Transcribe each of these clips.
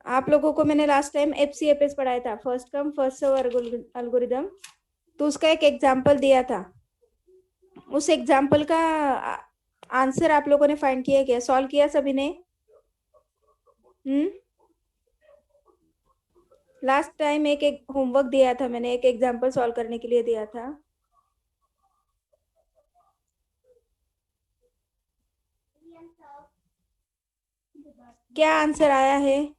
आप लोगों को मैंने लास्ट टाइम FCFS पढ़ाया था, first come first serve algorithm. तो उसका एक एग्जाम्पल दिया था, उस एग्जाम्पल का आंसर आप लोगों ने फाइंड किया क्या? सॉल्व किया सभी ने? लास्ट टाइम एक होमवर्क दिया था मैंने, एक एग्जाम्पल सॉल्व करने के लिए दिया था। क्या आंसर आया है?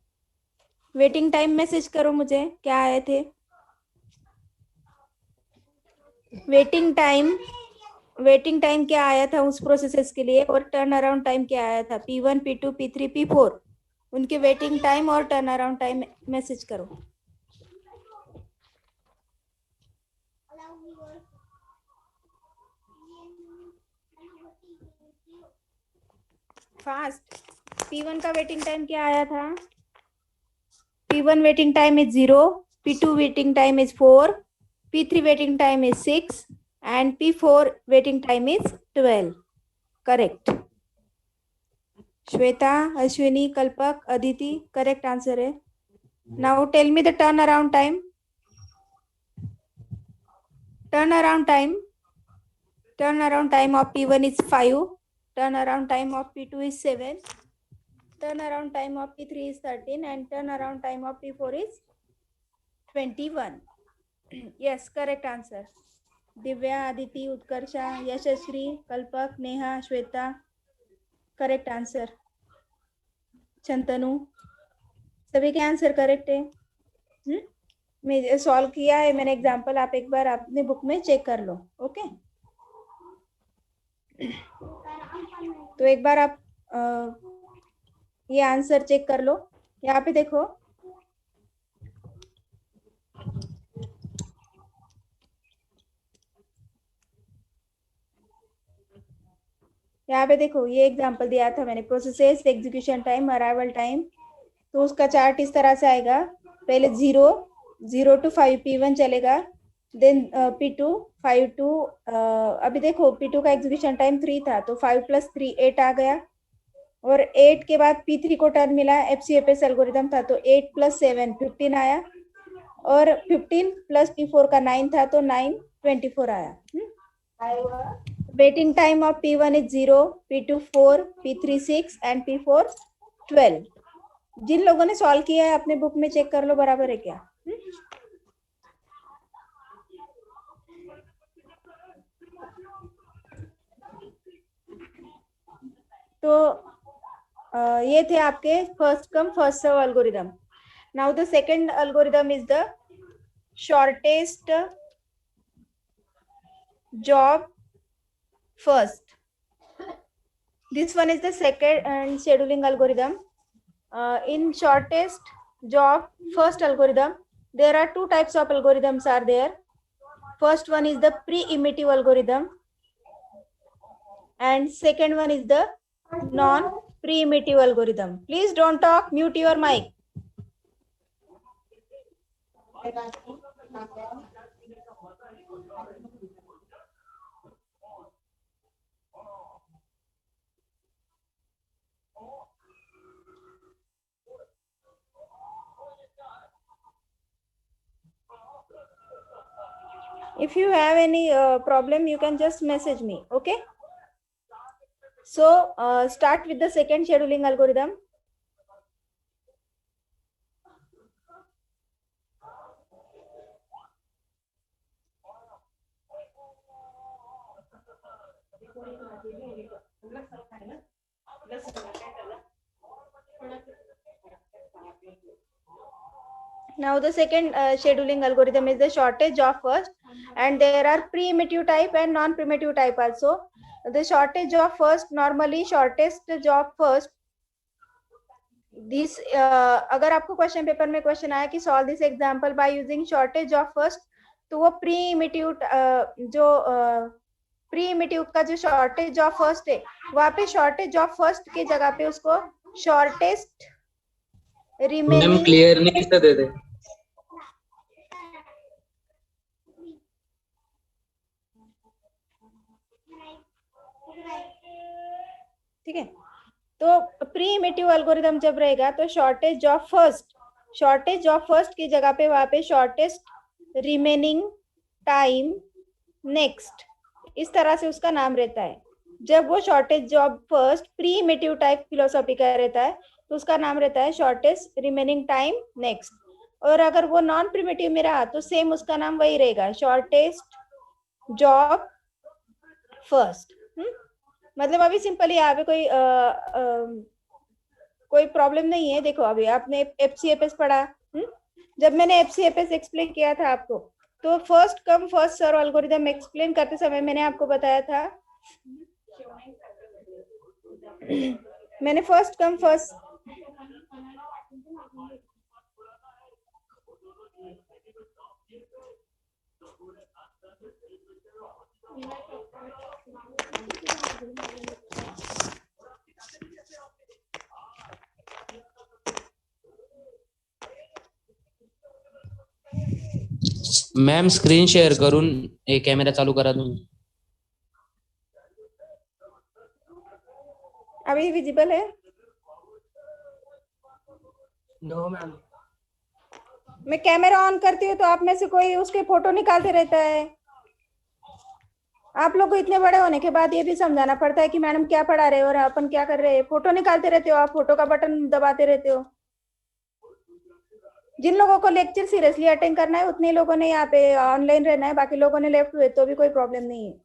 वेटिंग टाइम मैसेज करो मुझे, क्या आए थे? वेटिंग टाइम क्या आया था उस प्रोसेसेस के लिए, और टर्न अराउंड टाइम क्या आया था? P1 P2 P3 P4, उनके वेटिंग टाइम और टर्न अराउंड टाइम मैसेज करो। फास्ट। P1 का वेटिंग टाइम क्या आया था? P1 waiting time is 0, P2 waiting time is 4, P3 waiting time is 6, and P4 waiting time is 12. Correct. Shweta, Ashwini, Kalpak, Aditi, correct answer है. Now tell me the turnaround time. Turnaround time of P1 is 5, turnaround time of P2 is 7, turnaround time of P3 is 13, and turnaround time of P4 is 21. Yes, correct answer. Divya, Aditi, Utkarsha, यशस्वी, कल्पक, Neha, Shweta, correct answer. चंतनु, सभी के answer correct है. मैं solve किया है मैंने example, आप एक बार अपने बुक में चेक कर लो. ओके, तो एक बार आप ये आंसर चेक कर लो. यहाँ पे देखो, यहाँ पे देखो ये एग्जांपल दिया था मैंने, processes, execution time, arrival time. तो उसका चार्ट इस तरह से आएगा. पहले 0 to 5 P1 चलेगा, देन P2 5 to अभी देखो P2 का एग्जीक्यूशन टाइम 3 था, तो 5 + 3 8 आ गया. और 8 के बाद P3 को टर्न मिला, FCFS एल्गोरिदम था, तो 8 + 7 15 आया. और 15 + P4 का 9 था, तो 9 24 आया. Waiting time of P1 is 0, P2 4, P3 6 and P4 12. जिन लोगों ने सॉल्व किया है अपने बुक में चेक कर लो, बराबर है क्या? तो ये थे आपके first come first serve algorithm. Now the second algorithm is the shortest job first. This one is the second scheduling algorithm. In shortest job first algorithm, there are two types of algorithms are there. First one is the pre-emittive algorithm, and second one is the non-pre-emittive algorithm. Please don't talk, mute your mic. If you have any problem, you can just message me. Okay, so start with the second scheduling algorithm. Now the second scheduling algorithm is the shortest job first, and there are pre-emittive type and non-primitive type also. The shortest job first, normally shortest job first, this अगर आपको question paper में question आया कि solve this example by using shortage job first, तो वो प्री-इमिटिव प्री-इमिटिव का जो shortage job first है, वहां पे शॉर्टेज जॉब फर्स्ट की जगह पे उसको शॉर्टेस्ट रिमेनिंग क्लियर नहीं से दे दे. ठीक है, तो प्रीमिटिव एल्गोरिदम जब रहेगा तो शॉर्टेज ऑफ फर्स्ट की जगह पे वहां पे शॉर्टेस्ट रिमेनिंग टाइम नेक्स्ट, इस तरह से उसका नाम रहता है। जब वो shortage of first primitive type philosophy का रहता है तो उसका नाम रहता है शॉर्टेस्ट रिमेनिंग टाइम नेक्स्ट। और अगर वो नॉन प्रीमिटिव में रहा तो सेम उसका नाम वही रहेगा, शॉर्टेस्ट जॉब फर्स्ट। मतलब अभी सिंपली यहाँ पे कोई प्रॉब्लम नहीं है। देखो अभी आपने एफसीएफएस पढ़ा, जब मैंने एफसीएफएस एक्सप्लेन किया था आपको, तो first come first serve algorithm explain करते समय मैंने आपको बताया था, मैंने first come first ma'am screen share करून कॅमेरा चालू करा तुम्ही. अभी विजिबल है? No ma'am. मैं कैमरा ऑन करती हूँ तो आप में से कोई उसके फोटो निकालते रहता है। आप लोग को इतने बड़े होने के बाद ये भी समझाना पड़ता है कि मैडम क्या पढ़ा रहे हो और अपन क्या कर रहे हैं। फोटो निकालते रहते हो, आप फोटो का बटन दबाते रहते हो। जिन लोगों को लेक्चर सीरियसली अटेंड करना है उतने लोगों ने यहाँ पे ऑनलाइन रहना है, बाकी लोगों ने लेफ्ट हुए तो भी कोई प्रॉब्लम नहीं है।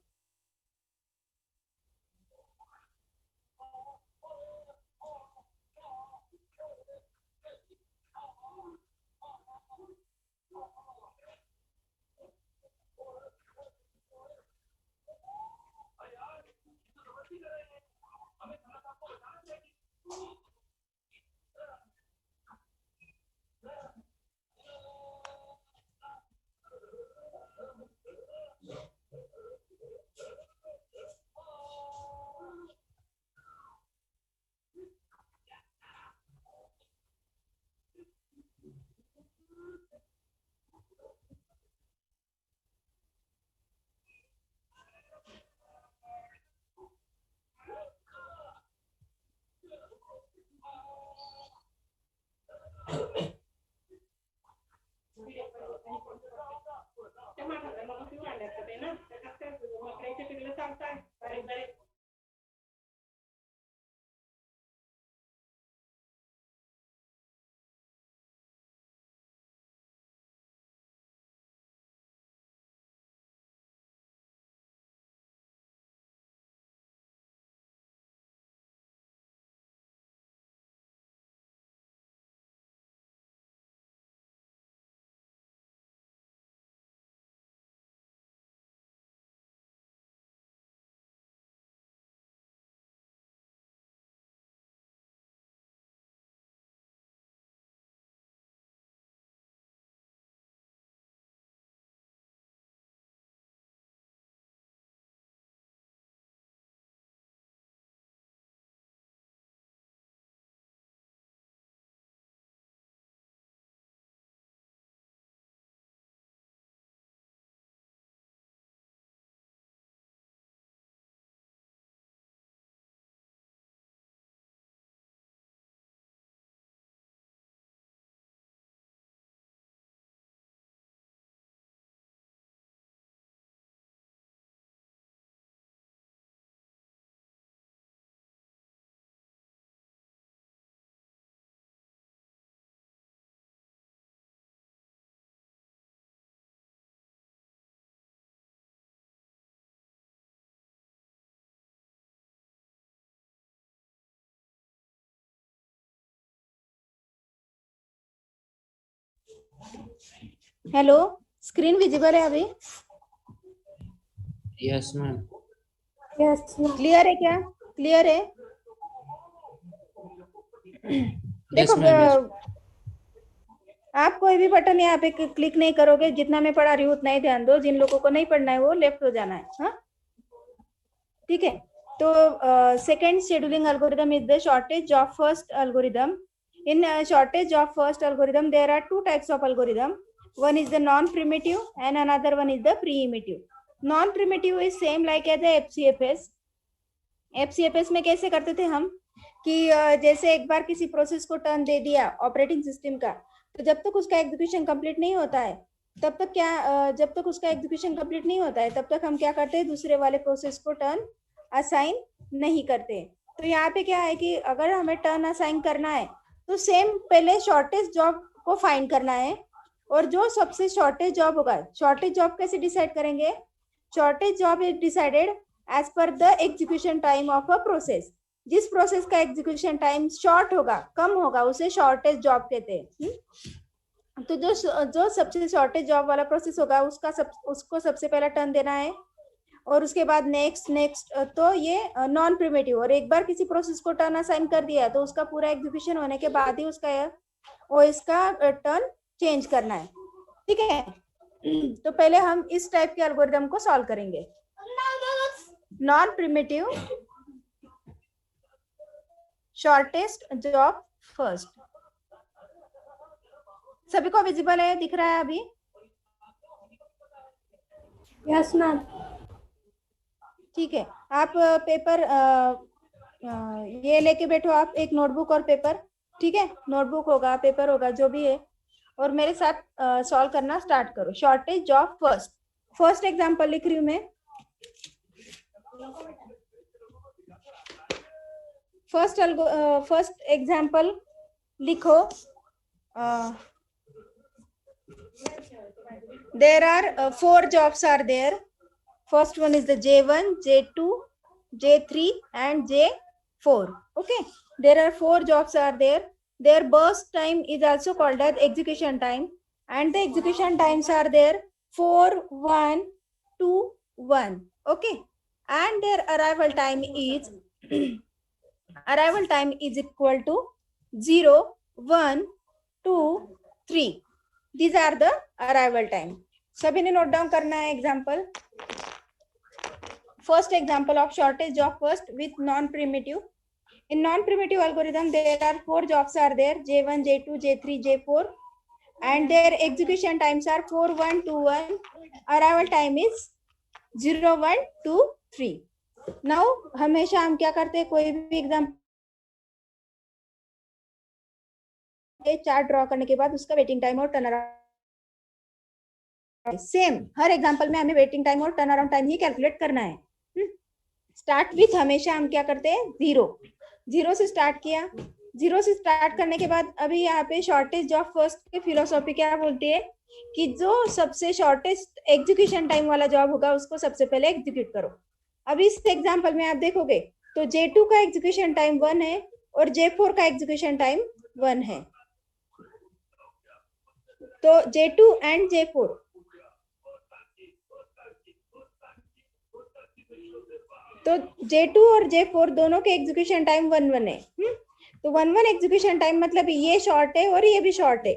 हेलो, स्क्रीन विजिबल है अभी? Yes ma'am. यस। क्लियर है क्या? क्लियर है? देखो यस मैम. आप कोई भी बटन यहाँ पे क्लिक नहीं करोगे, जितना मैं पढ़ा रही हूँ उतना ही ध्यान दो। जिन लोगों को नहीं पढ़ना है वो लेफ्ट हो जाना है। हाँ ठीक है। तो second scheduling algorithm is the shortage of first algorithm. In shortage of first algorithm, there are two types of algorithm. One is the non-primitive and another one is the primitive. Non-primitive is same like as the FCFS. FCFS में कैसे करते थे हम? कि जैसे एक बार किसी process को टर्न दे दिया ऑपरेटिंग सिस्टम का, तो जब तक उसका एग्जीक्यूशन कंप्लीट नहीं होता है तब तक जब तक उसका एग्जीक्यूशन कंप्लीट नहीं होता है तब तक हम क्या करते हैं, दूसरे वाले प्रोसेस को टर्न असाइन नहीं करते। तो यहाँ पे क्या है कि अगर हमें टर्न असाइन करना है तो सेम पहले शॉर्टेस्ट जॉब को फाइंड करना है, और जो सबसे शॉर्टेस्ट जॉब होगा, शॉर्टेस्ट जॉब कैसे डिसाइड करेंगे, shortest job is decided as per the execution time of a process. जिस प्रोसेस का एग्जीक्यूशन टाइम शॉर्ट होगा, कम होगा, उसे शॉर्टेस्ट जॉब कहते हैं। तो जो सबसे शॉर्टेस्ट जॉब वाला प्रोसेस होगा उसको सबसे पहला टर्न देना है, और उसके बाद नेक्स्ट। तो ये नॉन प्रिमिटिव, और एक बार किसी प्रोसेस को टर्न असाइन कर दिया तो उसका पूरा एग्जीक्यूशन होने के बाद ही इसका टर्न चेंज करना है। ठीक है, तो पहले हम इस टाइप के एल्गोरिदम को सॉल्व करेंगे। Non primitive shortest job first. सभी को विजिबल है, दिख रहा है अभी? Yes ma'am. ठीक है, आप पेपर ये लेके बैठो, आप एक नोटबुक और पेपर। ठीक है, नोटबुक होगा, पेपर होगा, जो भी है, और मेरे साथ सॉल्व करना स्टार्ट करो। शॉर्टेज जॉब फर्स्ट एग्जांपल लिख रही हूं मैं। फर्स्ट एग्जांपल लिखो। there are 4 jobs are there. First one is the J1, J2, J3 and J4. Okay, there are 4 jobs are there. Their burst time is also called as execution time, and the execution times are there 4, 1, 2, 1. Okay, and their arrival time is equal to 0, 1, 2, 3. These are the arrival time. सभी ने note down करना है example. First example of shortage job first with non primitive. In non primitive algorithm there are 4 jobs are there, J1, J2, J3, J4, and their execution times are 4, 1, 2, 1. Arrival time is 0, 1, 2, 3. Now हमेशा हम क्या करते हैं, कोई भी example chart draw करने के बाद उसका वेटिंग टाइम और टर्न अराउंड, सेम हर एग्जांपल में हमें वेटिंग टाइम और टर्न अराउंड टाइम ही कैलकुलेट करना है। स्टार्ट विथ हमेशा हम क्या करते हैं, 0 से स्टार्ट किया। 0 से स्टार्ट करने के बाद अभी यहाँ पे शॉर्टेज जॉब फर्स्ट की फिलोसॉफी क्या बोलती है कि जो सबसे शॉर्टेस्ट एग्जीक्यूशन टाइम वाला जॉब होगा उसको सबसे पहले एग्जीक्यूट करो। अभी इस एग्जाम्पल में आप देखोगे तो J2 का एग्जीक्यूशन टाइम 1 है और J4 का एग्जीक्यूशन टाइम 1 है। तो J2 एंड J4 तो J2 और J4 दोनों के एग्जीक्यूशन टाइम 1-1 है। तो 1-1 एग्जीक्यूशन टाइम मतलब ये शॉर्ट है और ये भी शॉर्ट है।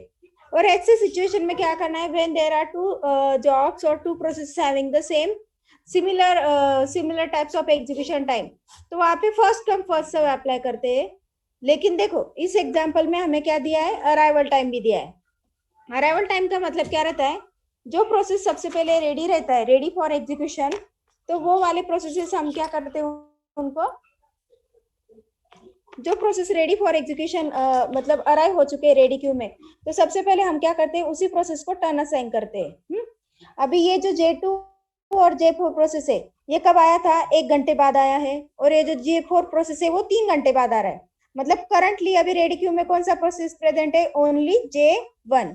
और ऐसे सिचुएशन में क्या करना है, व्हेन देयर आर 2 जॉब्स और 2 process having the same similar types of execution time, तो वहां पे first come first serve apply करते हैं। लेकिन देखो इस एग्जाम्पल में हमें क्या दिया है, अराइवल टाइम भी दिया है। अराइवल टाइम का मतलब क्या रहता है, जो प्रोसेस सबसे पहले रेडी रहता है, रेडी फॉर एग्जीक्यूशन, तो वो वाले प्रोसेसेस हम क्या करते हैं उनको, जो प्रोसेस रेडी फॉर एग्जीक्यूशन मतलब अराइव हो चुके हैं रेडी क्यू में, तो सबसे पहले हम क्या करते हैं, उसी प्रोसेस को टर्न असाइन करते हैं। अभी ये जो J2 और J4 प्रोसेस है ये कब आया था, 1 घंटे बाद आया है, और ये जो J4 प्रोसेस है वो 3 घंटे बाद आ रहा है। मतलब करंटली अभी रेडी क्यू में कौन सा प्रोसेस प्रेजेंट है, ओनली J1।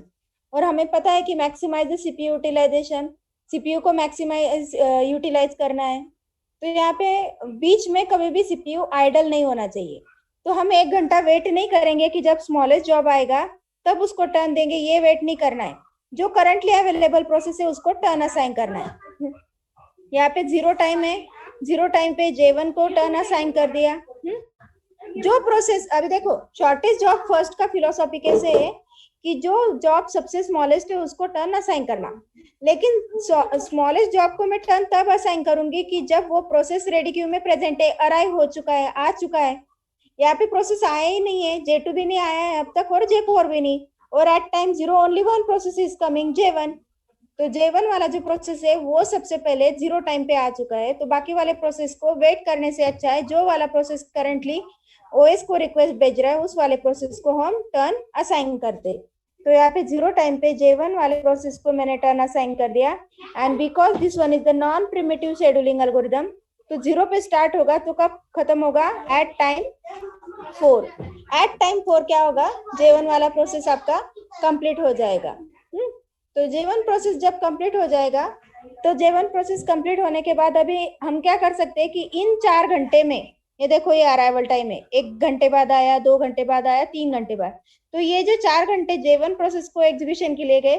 और हमें पता है कि maximize the CPU utilization, CPU को मैक्सिमाइज यूटिलाइज करना है। तो यहाँ पे बीच में कभी भी सीपीयू आइडल नहीं होना चाहिए। तो हम 1 घंटा वेट नहीं करेंगे कि जब स्मॉलेस्ट जॉब आएगा तब उसको टर्न देंगे, ये वेट नहीं करना है। जो करंटली अवेलेबल प्रोसेस है उसको टर्न असाइन करना है। यहाँ पे 0 टाइम है, 0 टाइम पे J1 को टर्न असाइन कर दिया। जो प्रोसेस अभी देखो शॉर्टेज जॉब फर्स्ट का फिलोसॉफी कैसे है कि जो जॉब सबसे स्मॉलेस्ट है उसको टर्न असाइन करना, लेकिन स्मॉलेस्ट जॉब को मैं टर्न तब असाइन करूंगी कि जब वो प्रोसेस रेडी क्यू में प्रेजेंट है, अराइव हो चुका है, आ चुका है। यहाँ पे प्रोसेस आया ही नहीं है, J2 भी नहीं आया है अब तक और J4 भी नहीं, और at time 0 only 1 process is coming, J1। तो J1 वाला जो प्रोसेस है वो सबसे पहले 0 टाइम पे आ चुका है। तो बाकी वाले प्रोसेस को वेट करने से अच्छा है जो वाला प्रोसेस करंटली ओएस को रिक्वेस्ट भेज रहा है, उस वाले प्रोसेस को हम टर्न असाइन करते। तो यहाँ पे 0 टाइम पे J1 वाले प्रोसेस को मैंने टर्न असाइन कर दिया। And because this one is the non primitive scheduling algorithm, तो 0 पे स्टार्ट होगा तो कब खत्म होगा? At time 4। एट टाइम 4 क्या होगा? J1 वाला प्रोसेस आपका कंप्लीट हो जाएगा। तो J1 प्रोसेस जब कंप्लीट हो जाएगा, तो J1 प्रोसेस कंप्लीट होने के बाद अभी हम क्या कर सकते हैं कि इन 4 घंटे में, ये देखो ये अराइवल टाइम है, 1 घंटे बाद आया, 2 घंटे बाद आया, 3 घंटे बाद, तो ये जो 4 घंटे J1 प्रोसेस को एग्जीक्यूशन के लिए गए,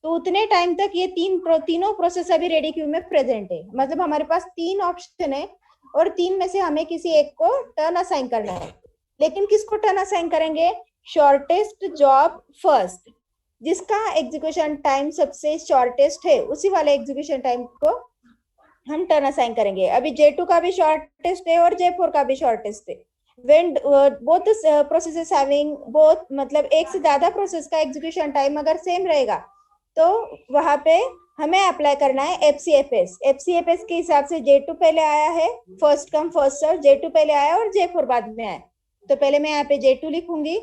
तो उतने टाइम तक ये तीनों प्रोसेस अभी रेडी क्यू में प्रेजेंट है। मतलब हमारे पास 3 ऑप्शन है और 3 में से हमें किसी एक को टर्न असाइन करना है। लेकिन किसको टर्न असाइन करेंगे? शॉर्टेस्ट जॉब फर्स्ट, जिसका एग्जीक्यूशन टाइम सबसे शॉर्टेस्ट है, उसी वाले एग्जीक्यूशन टाइम को हम टर्न असाइन करेंगे। अभी J2 का भी शॉर्टेस्ट है और J4 का भी शॉर्टेस्ट है। when both the processes having both, मतलब एक से ज्यादा प्रोसेस का एग्जीक्यूशन टाइम अगर सेम रहेगा, तो वहां पे हमें अप्लाई करना है FCFS। FCFS के हिसाब से J2 पहले आया है, फर्स्ट कम फर्स्ट सर्व, J2 पहले आया और J4 बाद में आया। तो पहले मैं यहाँ पे J2 लिखूंगी,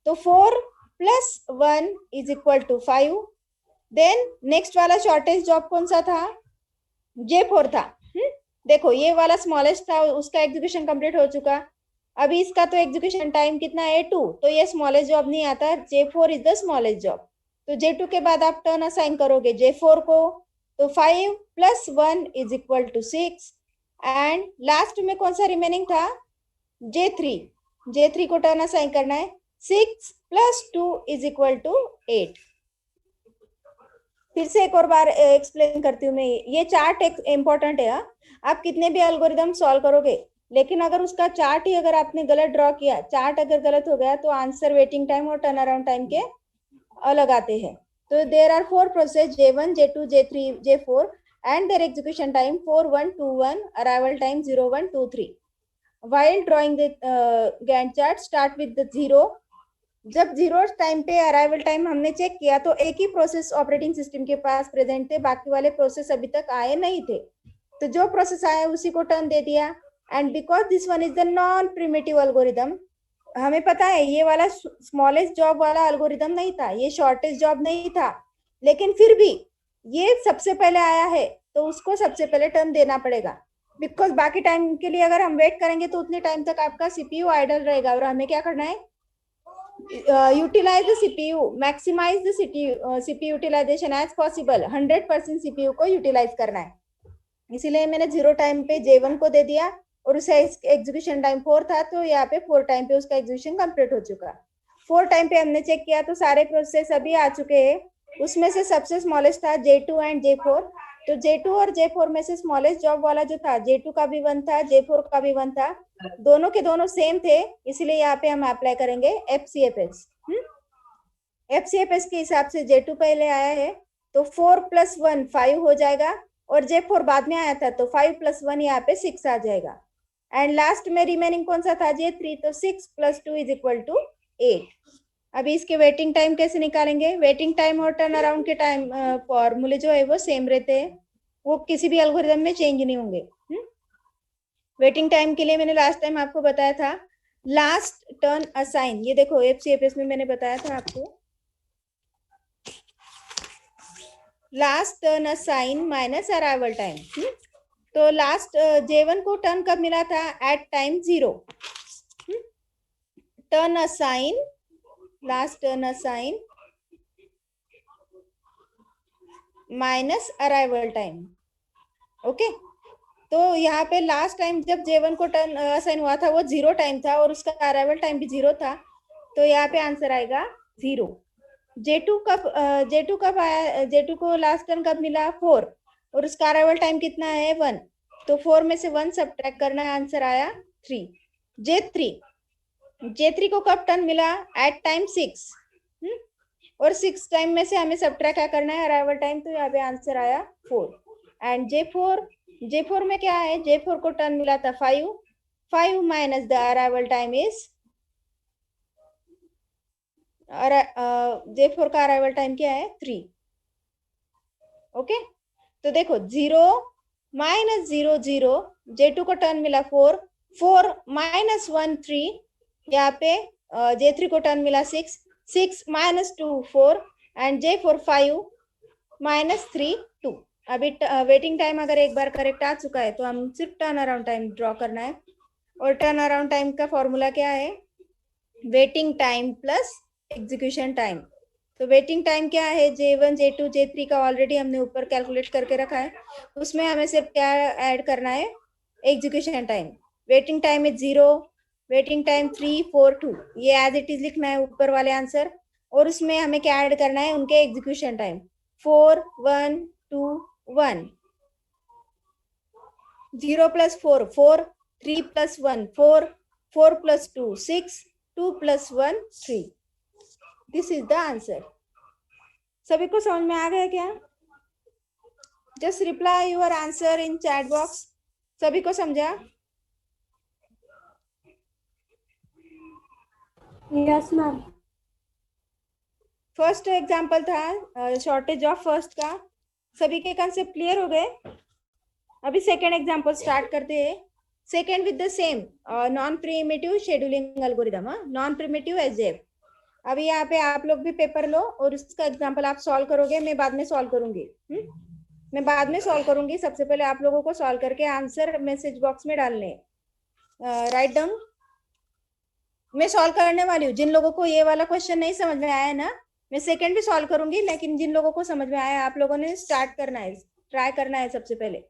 तो 4 + 1 = 5। देन नेक्स्ट वाला शॉर्टेस्ट जॉब कौन सा था? J4 था। देखो ये वाला स्मॉलेस्ट था, उसका एग्जीक्यूशन कंप्लीट हो चुका। अभी इसका तो एग्जीक्यूशन टाइम कितना है? 2, तो ये स्मॉलेस्ट जॉब नहीं आता, J4 is the smallest job. तो J2 के बाद आप टर्न असाइन करोगे J4 को, तो 5 + 1 = 6। एंड लास्ट में कौन सा रिमेनिंग था? J3। J3 को टर्न असाइन करना है, 6 + 2 = 8। फिर से एक और बार एक्सप्लेन करती हूँ मैं, ये चार्ट एक इम्पोर्टेंट है। आप कितने भी एल्गोरिदम सॉल्व करोगे, लेकिन अगर उसका चार्ट ही अगर आपने गलत ड्रॉ किया, चार्ट अगर गलत हो गया, तो आंसर वेटिंग टाइम और टर्न अराउंड टाइम के अलग आते हैं। तो there are 4 process, J1, J2, J3, J4 and their execution time 4, 1, 2, 1, arrival time 0, 1, 2, 3। while drawing the Gantt chart, start with the 0। जब 0 टाइम पे अराइवल टाइम हमने चेक किया, तो एक ही प्रोसेस ऑपरेटिंग सिस्टम के पास प्रेजेंट थे, बाकी वाले प्रोसेस अभी तक आए नहीं थे। तो जो प्रोसेस आया उसी को टर्न दे दिया। And because this one is the non primitive algorithm, हमें पता है ये वाला स्मॉलेस्ट जॉब वाला एल्गोरिदम नहीं था, ये शॉर्टेस्ट जॉब नहीं था, लेकिन फिर भी ये सबसे पहले आया है, तो उसको सबसे पहले टर्न देना पड़ेगा। बिकॉज बाकी टाइम के लिए अगर हम वेट करेंगे, तो उतने टाइम तक आपका CPU आइडल रहेगा, और हमें क्या करना है? Utilize the CPU, maximize the CPU utilization as possible. 100% CPU को यूटिलाइज करना है। इसीलिए मैंने 0 टाइम पे J1 को दे दिया, और उसे एग्जीक्यूशन टाइम 4 था, तो यहाँ पे 4 टाइम पे उसका एग्जीक्यूशन कंप्लीट हो चुका। 4 टाइम पे हमने चेक किया, तो सारे प्रोसेस अभी आ चुके हैं। उसमें से सबसे स्मॉलेस्ट था J2 एंड J4। तो J2 और J4 में से स्मॉलेस्ट जॉब वाला जो था, J2 का भी 1 था, J4 का भी 1 था, दोनों के दोनों सेम थे, इसलिए यहाँ पे हम अप्लाई करेंगे FCFS। FCFS के हिसाब से J2 पहले आया है, तो 4 + 1 5 हो जाएगा, और J4 बाद में आया था, तो 5 + 1 यहाँ पे 6 आ जाएगा। एंड लास्ट में रिमेनिंग कौन सा था? J3, तो 6 + 2 = 8। अभी इसके वेटिंग टाइम कैसे निकालेंगे? वेटिंग टाइम और टर्न अराउंड के टाइम फॉर्मूले जो है वो सेम रहते हैं, वो किसी भी एल्गोरिदम में चेंज नहीं होंगे। वेटिंग टाइम के लिए मैंने लास्ट टाइम आपको बताया था लास्ट टर्न असाइन, ये देखो FCFS में मैंने बताया था आपको, last turn assign minus arrival time. तो लास्ट J1 को टर्न कब मिला था? At time 0। Turn assign, last turn assign minus arrival time. Okay, तो यहाँ पे लास्ट टाइम जब J1 को टर्न असाइन हुआ था, वो 0 टाइम था, और उसका अराइवल टाइम भी 0 था, तो यहाँ पे आंसर आएगा 0। J2 कब आया? J2 को लास्ट टर्न कब मिला? 4, और उसका अराइवल टाइम कितना है? 1, तो 4 में से 1 सब्ट्रैक्ट करना है, आंसर आया 3। J3 को कब टर्न मिला? एट टाइम 6, और 6 टाइम में से हमें सब्ट्रैक्ट क्या करना है? अराइवल टाइम, तो यहाँ पे आंसर आया 4। एंड J4 में क्या है? J4 को टर्न मिला था 5 minus the arrival time is, J4 का अराइवल टाइम क्या है? 3। ओके, तो देखो 0 - 0 0, J2 को टर्न मिला 4 - 1 3, यहाँ पे J3 को टर्न मिला 6, 6 माइनस 2 4 एंड J4 5 माइनस 3 2। अभी वेटिंग टाइम अगर एक बार करेक्ट आ चुका है तो हम सिर्फ टर्न अराउंड टाइम ड्रॉ करना है, और टर्न अराउंड टाइम का फॉर्मूला क्या है? Waiting time plus execution time. तो वेटिंग टाइम क्या है? J1 J2 J3 का ऑलरेडी हमने ऊपर कैलकुलेट करके रखा है, उसमें हमें सिर्फ क्या ऐड करना है? Execution time. Waiting time is 0, waiting time 3 4 2, ये एज इट इज लिखना है ऊपर वाले आंसर, और उसमें हमें क्या ऐड करना है? उनके execution time 4 1 2 1। 0 plus 4 4, 3 plus 1 4, 4 plus 2 6, 2 plus 1 3। This is the answer. सभी को समझ में आ गया क्या? Just reply your answer in chat box. सभी को समझा? Yes ma'am. फर्स्ट एग्जांपल था शॉर्टेज ऑफ फर्स्ट का। सभी के कंसेप्ट क्लियर हो गए? अभी सेकेंड एग्जांपल स्टार्ट करते हैं। Second with the same non primitive scheduling algorithm, non primitive SJF. अभी यहाँ पे आप लोग भी पेपर लो और इसका एग्जांपल आप सॉल्व करोगे, मैं बाद में सॉल्व करूंगी। मैं बाद में सॉल्व करूंगी, सबसे पहले आप लोगों को सॉल्व करके आंसर मैसेज बॉक्स में डालने। Write down. मैं सॉल्व करने वाली हूँ। जिन लोगों को ये वाला क्वेश्चन नहीं समझ में आया ना, मैं सेकंड भी सॉल्व करूंगी, लेकिन जिन लोगों को समझ में आया आप लोगों ने स्टार्ट करना है, ट्राई करना है सबसे पहले।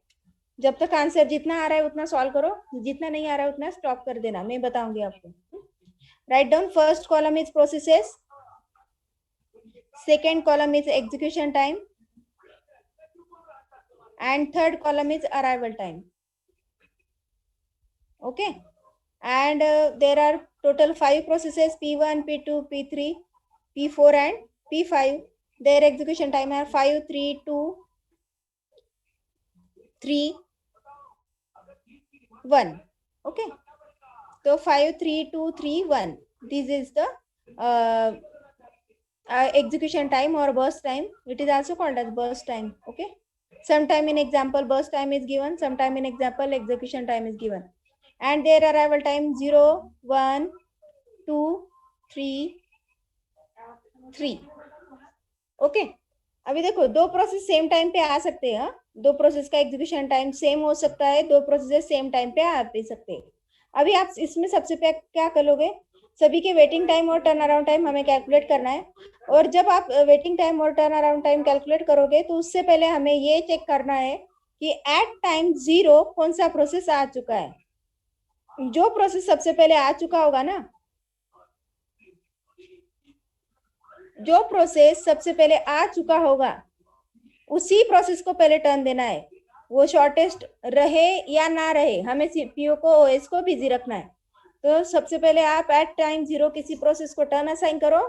जब तक आंसर जितना आ रहा है उतना सॉल्व करो, जितना नहीं आ रहा है उतना स्टॉप कर देना, मैं बताऊंगी आपको। Write down. First column is processes, second column is execution time, and third column is arrival time. Okay, and there are total 5 processes: P1 P2 P3 P4 and P5. Their execution time are 5 3 2 3 1. Okay, so 5 3 2 3 1, this is the execution time or burst time. It is also called as burst time. Okay, sometime in example burst time is given, sometime in example execution time is given, and their arrival time 0 1 2 3 3. Okay, अभी देखो दो process same time पे आ सकते हैं। दो process का execution time same हो सकता है, दो प्रोसेस सेम टाइम पे आ भी सकते हैं। अभी आप इसमें सबसे पहले क्या करोगे? सभी के वेटिंग टाइम और टर्न अराउंड टाइम हमें कैलकुलेट करना है, और जब आप वेटिंग टाइम और टर्न अराउंड टाइम कैलकुलेट करोगे तो उससे पहले हमें ये चेक करना है कि एट टाइम 0 कौन सा प्रोसेस आ चुका है। जो प्रोसेस सबसे पहले आ चुका होगा ना, जो प्रोसेस सबसे पहले आ चुका होगा उसी प्रोसेस को पहले टर्न देना है। वो शॉर्टेस्ट रहे या ना रहे, हमें सीपीयू को ओएस को बिजी रखना है। तो सबसे पहले आप एट टाइम 0 किसी प्रोसेस को टर्न असाइन करो,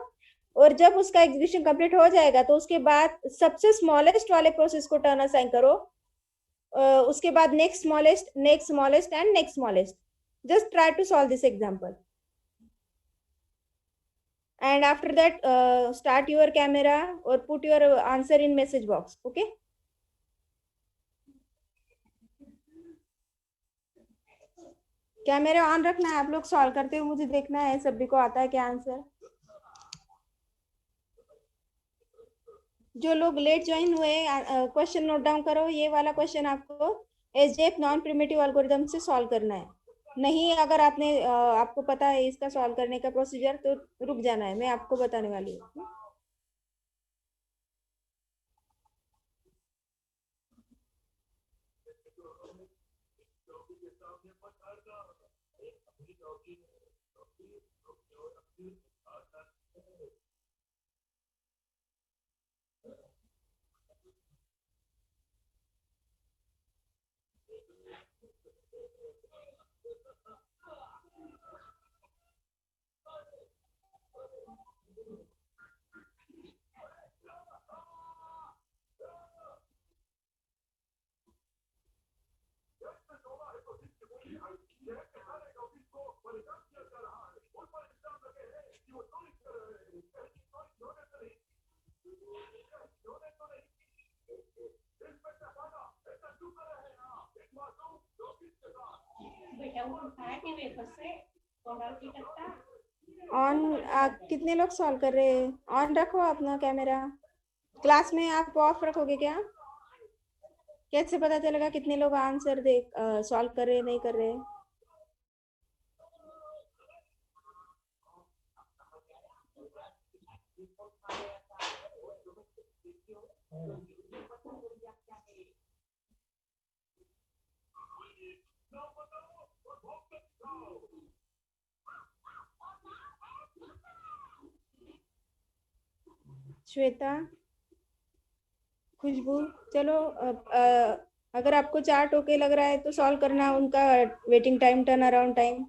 और जब उसका एग्जीक्यूशन कंप्लीट हो जाएगा तो उसके बाद सबसे स्मॉलेस्ट वाले प्रोसेस को टर्न असाइन करो, उसके बाद next smallest, next smallest and next smallest. Just try to solve this example, and after that start your camera or put your answer in message box. Okay, camera on रखना है, आप लोग solve करते हुए मुझे देखना है सभी को आता है क्या आंसर। जो लोग लेट ज्वाइन हुए क्वेश्चन नोट डाउन करो। ये वाला क्वेश्चन आपको एसजेएफ नॉन प्रिमिटिव एल्गोरिथम से सॉल्व करना है। नहीं, अगर आपने आपको पता है इसका सॉल्व करने का प्रोसीजर तो रुक जाना है, मैं आपको बताने वाली हूँ। बेटा उठा के वेफर से थोड़ा की करता ऑन कितने लोग सॉल्व कर रहे हैं? ऑन रखो अपना कैमरा। क्लास में आप ऑफ रखोगे क्या? कैसे पता चलेगा कितने लोग आंसर दे सॉल्व कर रहे नहीं कर रहे? श्वेता, खुशबू, चलो अगर आपको चार्ट ओके लग रहा है तो सॉल्व करना उनका waiting time, turn around time.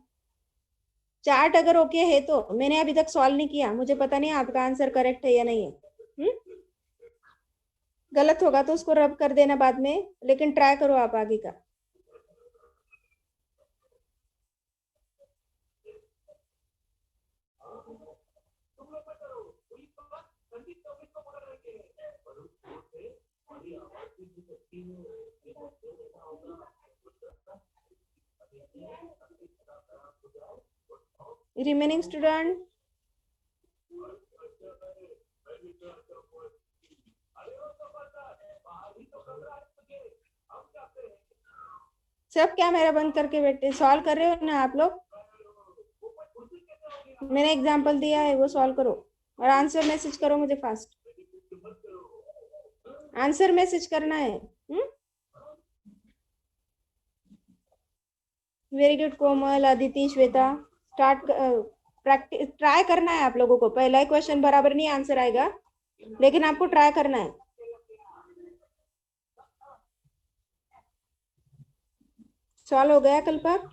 Chart अगर ओके है तो, मैंने अभी तक सॉल्व नहीं किया, मुझे पता नहीं आपका आंसर करेक्ट है या नहीं है। गलत होगा तो उसको रब कर देना बाद में, लेकिन ट्राई करो आप आगे का। रिमेनिंग स्टूडेंट, सब कैमरा बंद करके बैठे सॉल्व कर रहे हो ना आप लोग? मैंने एग्जांपल दिया है वो सॉल्व करो और आंसर मैसेज करो मुझे फास्ट। आंसर मैसेज करना है। Very good Komal, Aditi, Shweta. Start practice try करना है आप लोगों को। पहला ही क्वेश्चन बराबर नहीं आंसर आएगा, लेकिन आपको ट्राई करना है। सॉल्व हो गया कल्पक?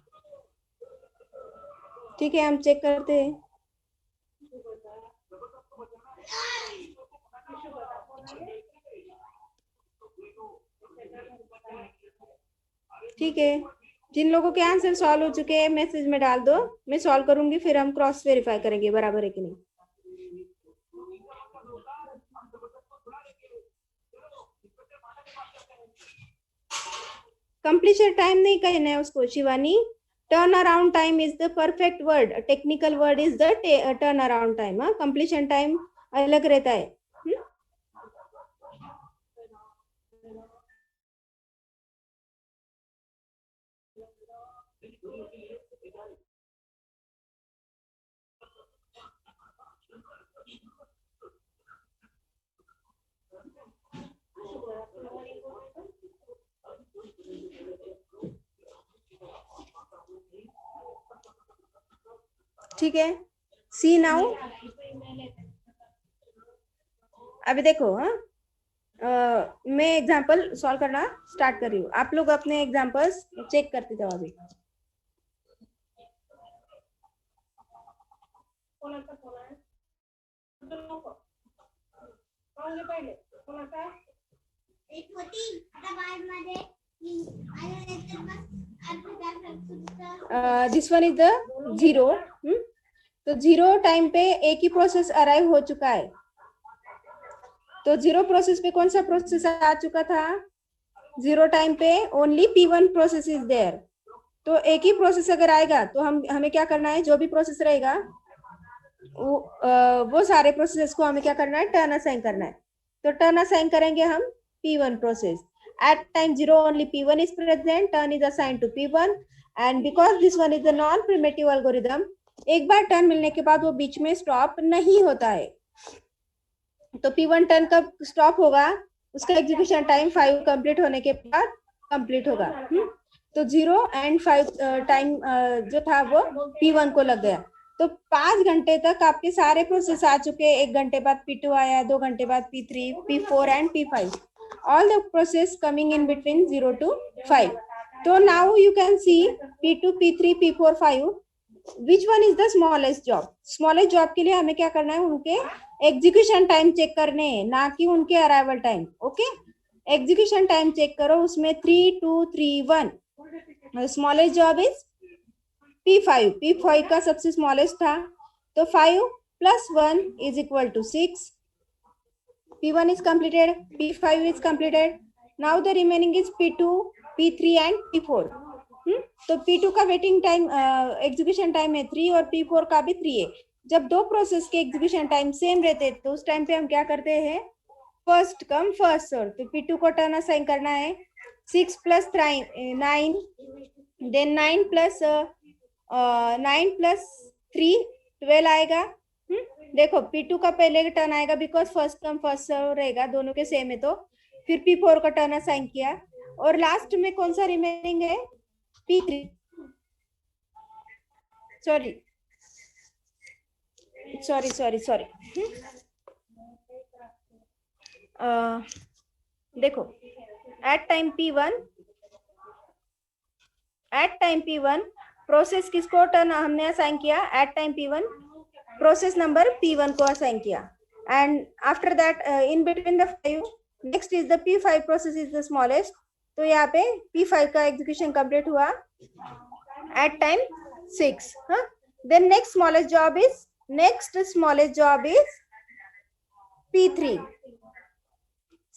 ठीक है, हम चेक करते हैं। ठीक है, जिन लोगों के आंसर सॉल्व हो चुके हैं मैसेज में डाल दो, मैं सॉल्व करूंगी, फिर हम क्रॉस वेरीफाई करेंगे बराबर है कि नहीं। कंप्लीशन टाइम नहीं कहना है उसको Shivani, turn around time is the perfect word, technical word is the turn around time. Completion time अलग रहता है। ठीक है, सी नाउ। अभी देखो, मैं एग्जांपल सॉल्व करना स्टार्ट कर रही हूँ, आप लोग अपने एग्जांपल्स चेक करते जाओ। अभी this one is the zero. तो जीरो टाइम पे एक ही प्रोसेस अराइव हो चुका है। तो जीरो प्रोसेस पे कौन सा प्रोसेस आ चुका था? जीरो टाइम पे only P1 process is there. तो एक ही प्रोसेस अगर आएगा तो हमें क्या करना है, जो भी प्रोसेस रहेगा वो सारे प्रोसेस को हमें क्या करना है, टर्न असाइन करना है। तो टर्न असाइन करेंगे हम P1 process. At time 0 only P1 is present, turn is assigned to P1, and because this one is a non-primitive algorithm, एक बार टर्न मिलने के बाद वो बीच में स्टॉप नहीं होता है। तो P1 टर्न कब स्टॉप होगा? उसका एग्जीक्यूशन टाइम 5 कंप्लीट होने के बाद कंप्लीट होगा। तो 0 and 5 टाइम जो था वो P1 को लग गया। तो 5 घंटे तक आपके सारे प्रोसेस आ चुके। 1 घंटे बाद P2 आया, 2 घंटे बाद P3, P4 and P5, all the process coming in between 0 to 5. So now you can see P2, P3, P4, 5, which one is the smallest job? Smallest job के लिए हमें क्या करना है, उनके एग्जीक्यूशन टाइम चेक करने हैं, ना कि उनके arrival time. Okay, execution time check करो, उसमें 3, 2, 3, 1। Smallest job is P5। P5 का सबसे स्मॉलेस्ट था, तो 5 + 1 = 6। P1 is completed, P5 is completed. Now the remaining is P2, P3 and P4। तो P2 का वेटिंग टाइम एग्जीक्यूशन टाइम है 3 और P4 का भी 3 है। जब दो प्रोसेस के एग्जीक्यूशन टाइम सेम रहते तो उस टाइम पे हम क्या करते हैं, फर्स्ट कम फर्स्ट सर्व। तो P2 को टर्न असाइन करना है 6 प्लस 9, देन 9 प्लस 3 12 आएगा। देखो P2 का पहले टर्न आएगा because first come first serve रहेगा, दोनों के सेम है। तो फिर P4 का टर्न असाइन किया और लास्ट में कौन सा रिमेनिंग है, P3। सॉरी देखो एट टाइम P1 प्रोसेस किसको टर्न हमने असाइन किया, at time P1 process number P1 को असाइन किया। And after that in between the 5 next is the P5 process is the smallest. तो यहाँ पे P5 का एग्जीक्यूशन कंप्लीट हुआ at time 6। Then next smallest job is P3।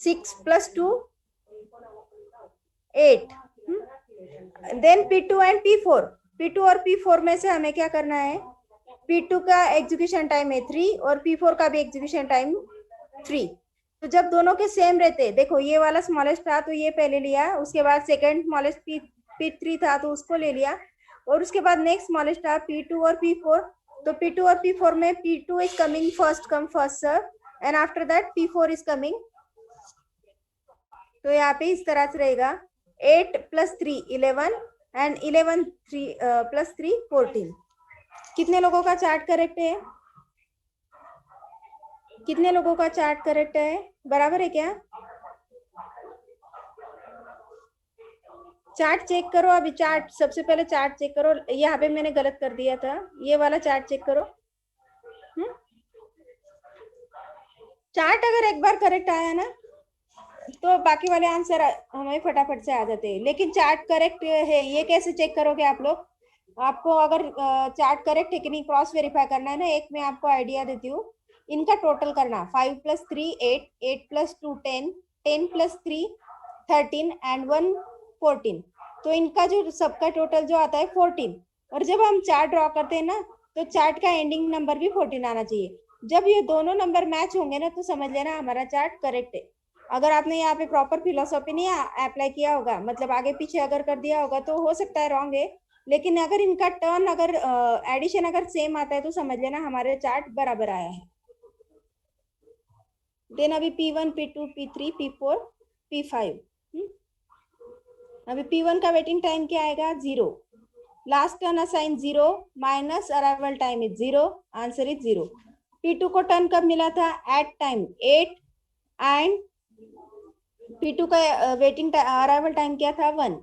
6 plus 2 8। Then P2 and P4 और P4 में से हमें क्या करना है, P2 का एग्जीक्यूशन टाइम है 3 और P4 का भी एग्जीक्यूशन टाइम 3। तो जब दोनों के सेम रहते, देखो ये वाला स्मॉलेस्ट था तो ये पहले लिया, उसके बाद सेकंड स्मॉलेस्ट P3 था तो उसको ले लिया, और उसके बाद नेक्स्ट स्मॉलेस्ट था P2 और P4। तो P2 और P4 में P2 is coming first come first serve and after that P4 is coming. तो यहाँ पे इस तरह से रहेगा 8 प्लस 3 11 एंड 11 प्लस 3 14। कितने लोगों का चार्ट करेक्ट है, कितने लोगों का चार्ट करेक्ट है, बराबर है क्या? चार्ट चेक करो अभी, चार्ट सबसे पहले चार्ट चेक करो। यहाँ पे मैंने गलत कर दिया था, ये वाला चार्ट चेक करो। चार्ट अगर एक बार करेक्ट आया ना तो बाकी वाले आंसर हमें फटाफट से आ जाते हैं। लेकिन चार्ट करेक्ट है ये कैसे चेक करोगे आप लोग, आपको अगर चार्ट करेक्ट है कि नहीं क्रॉस वेरीफाई करना है ना, एक मैं आपको आइडिया देती हूँ। इनका टोटल करना 5 प्लस 3 8, 8 प्लस 2 10, 10 प्लस 3 13 एंड 1 14। तो इनका जो सबका टोटल जो आता है 14। और जब हम चार्ट ड्रॉ करते हैं ना तो चार्ट का एंडिंग नंबर भी 14 आना चाहिए। जब ये दोनों नंबर मैच होंगे ना तो समझ लेना हमारा चार्ट करेक्ट है। अगर आपने यहाँ पे प्रॉपर फिलोसॉफी नहीं अप्लाई किया होगा, मतलब आगे पीछे अगर कर दिया होगा तो हो सकता है रॉन्ग है। लेकिन अगर इनका टर्न अगर एडिशन अगर सेम आता है तो समझ लेना हमारे चार्ट बराबर आया है। देन अभी P1 P2 P3 P4 P5। अभी P1 का वेटिंग टाइम क्या आएगा, 0। Last turn assign 0 minus arrival time is 0, answer is 0। P2 को टर्न कब मिला था, एट टाइम 8 एंड P2 का वेटिंग अराइवल टाइम क्या था, 1।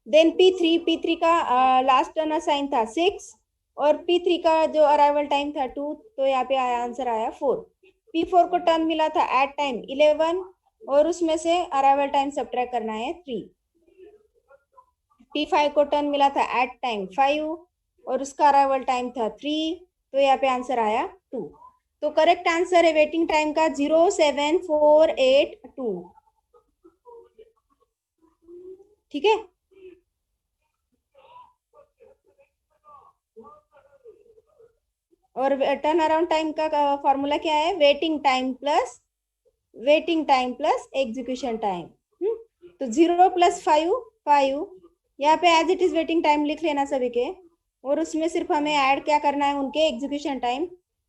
देन P3 का लास्ट टर्न असाइन था 6 और P3 का जो अराइवल टाइम था 2, तो यहाँ पे आया आंसर आया 4। P4 को टर्न मिला था एट टाइम 11 और उसमें से अराइवल टाइम सब्ट्रैक्ट करना है 3। P5 को टर्न मिला था एट टाइम 5 और उसका अराइवल टाइम था 3, तो यहाँ पे आंसर आया 2। तो करेक्ट आंसर है वेटिंग टाइम का 07482। ठीक है, और टर्न अराउंड टाइम का फॉर्मूला क्या है, waiting time plus execution time. तो 0 प्लस 5 यहाँ पे as it is waiting time लिख लेना सभी के, और उसमें सिर्फ हमें ऐड क्या करना है उनके एग्जीक्यूशन टाइम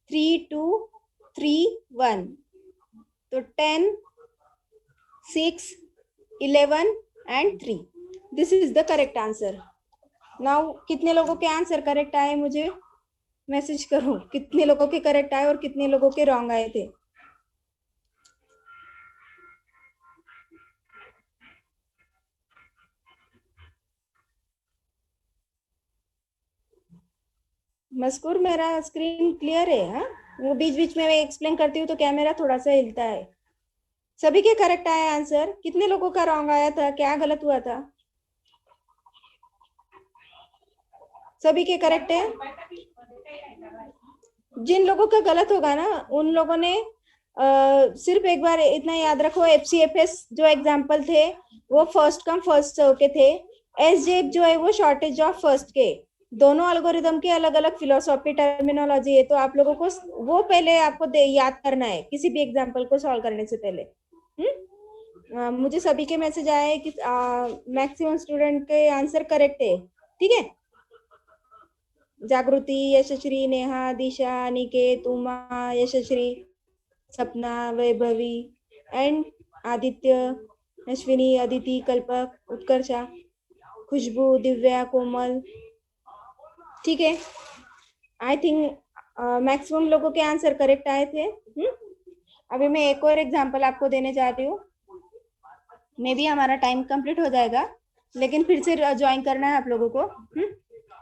3 2 3 1। तो 10 6 11 and 3, this is the correct answer. Now कितने लोगों के आंसर करेक्ट आए मुझे मैसेज करो, कितने लोगों के करेक्ट आए और कितने लोगों के रॉन्ग आए थे। मस्कूर मेरा स्क्रीन क्लियर है? हाँ, वो बीच बीच में मैं एक्सप्लेन करती हूँ तो कैमरा थोड़ा सा हिलता है। सभी के करेक्ट आए आंसर, कितने लोगों का रॉन्ग आया था, क्या गलत हुआ था? सभी के करेक्ट है। जिन लोगों का गलत होगा ना उन लोगों ने सिर्फ एक बार इतना याद रखो, FCFS जो एग्जाम्पल थे वो फर्स्ट कम फर्स्ट सर्व के थे। एसजेएफ जो है वो शॉर्टेज ऑफ फर्स्ट के, दोनों एल्गोरिदम के अलग अलग फिलोसॉफी टर्मिनोलॉजी है, तो आप लोगों को वो पहले आपको याद करना है किसी भी एग्जांपल को सॉल्व करने से पहले। मुझे सभी के मैसेज आए कि मैक्सिमम स्टूडेंट के आंसर करेक्ट है, ठीक है। जागृति, यशश्री, नेहा, दिशा, अनिकेत, उमा, यशश्री, सपना, वैभवी एंड आदित्य, अश्विनी, अदिति, कल्पक, उत्कर्षा, खुशबू, दिव्या, कोमल, ठीक है। आई थिंक मैक्सिमम लोगों के आंसर करेक्ट आए थे। अभी मैं एक और एग्जांपल आपको देने जा रही हूँ, मे भी हमारा टाइम कंप्लीट हो जाएगा, लेकिन फिर से ज्वाइन करना है आप लोगों को।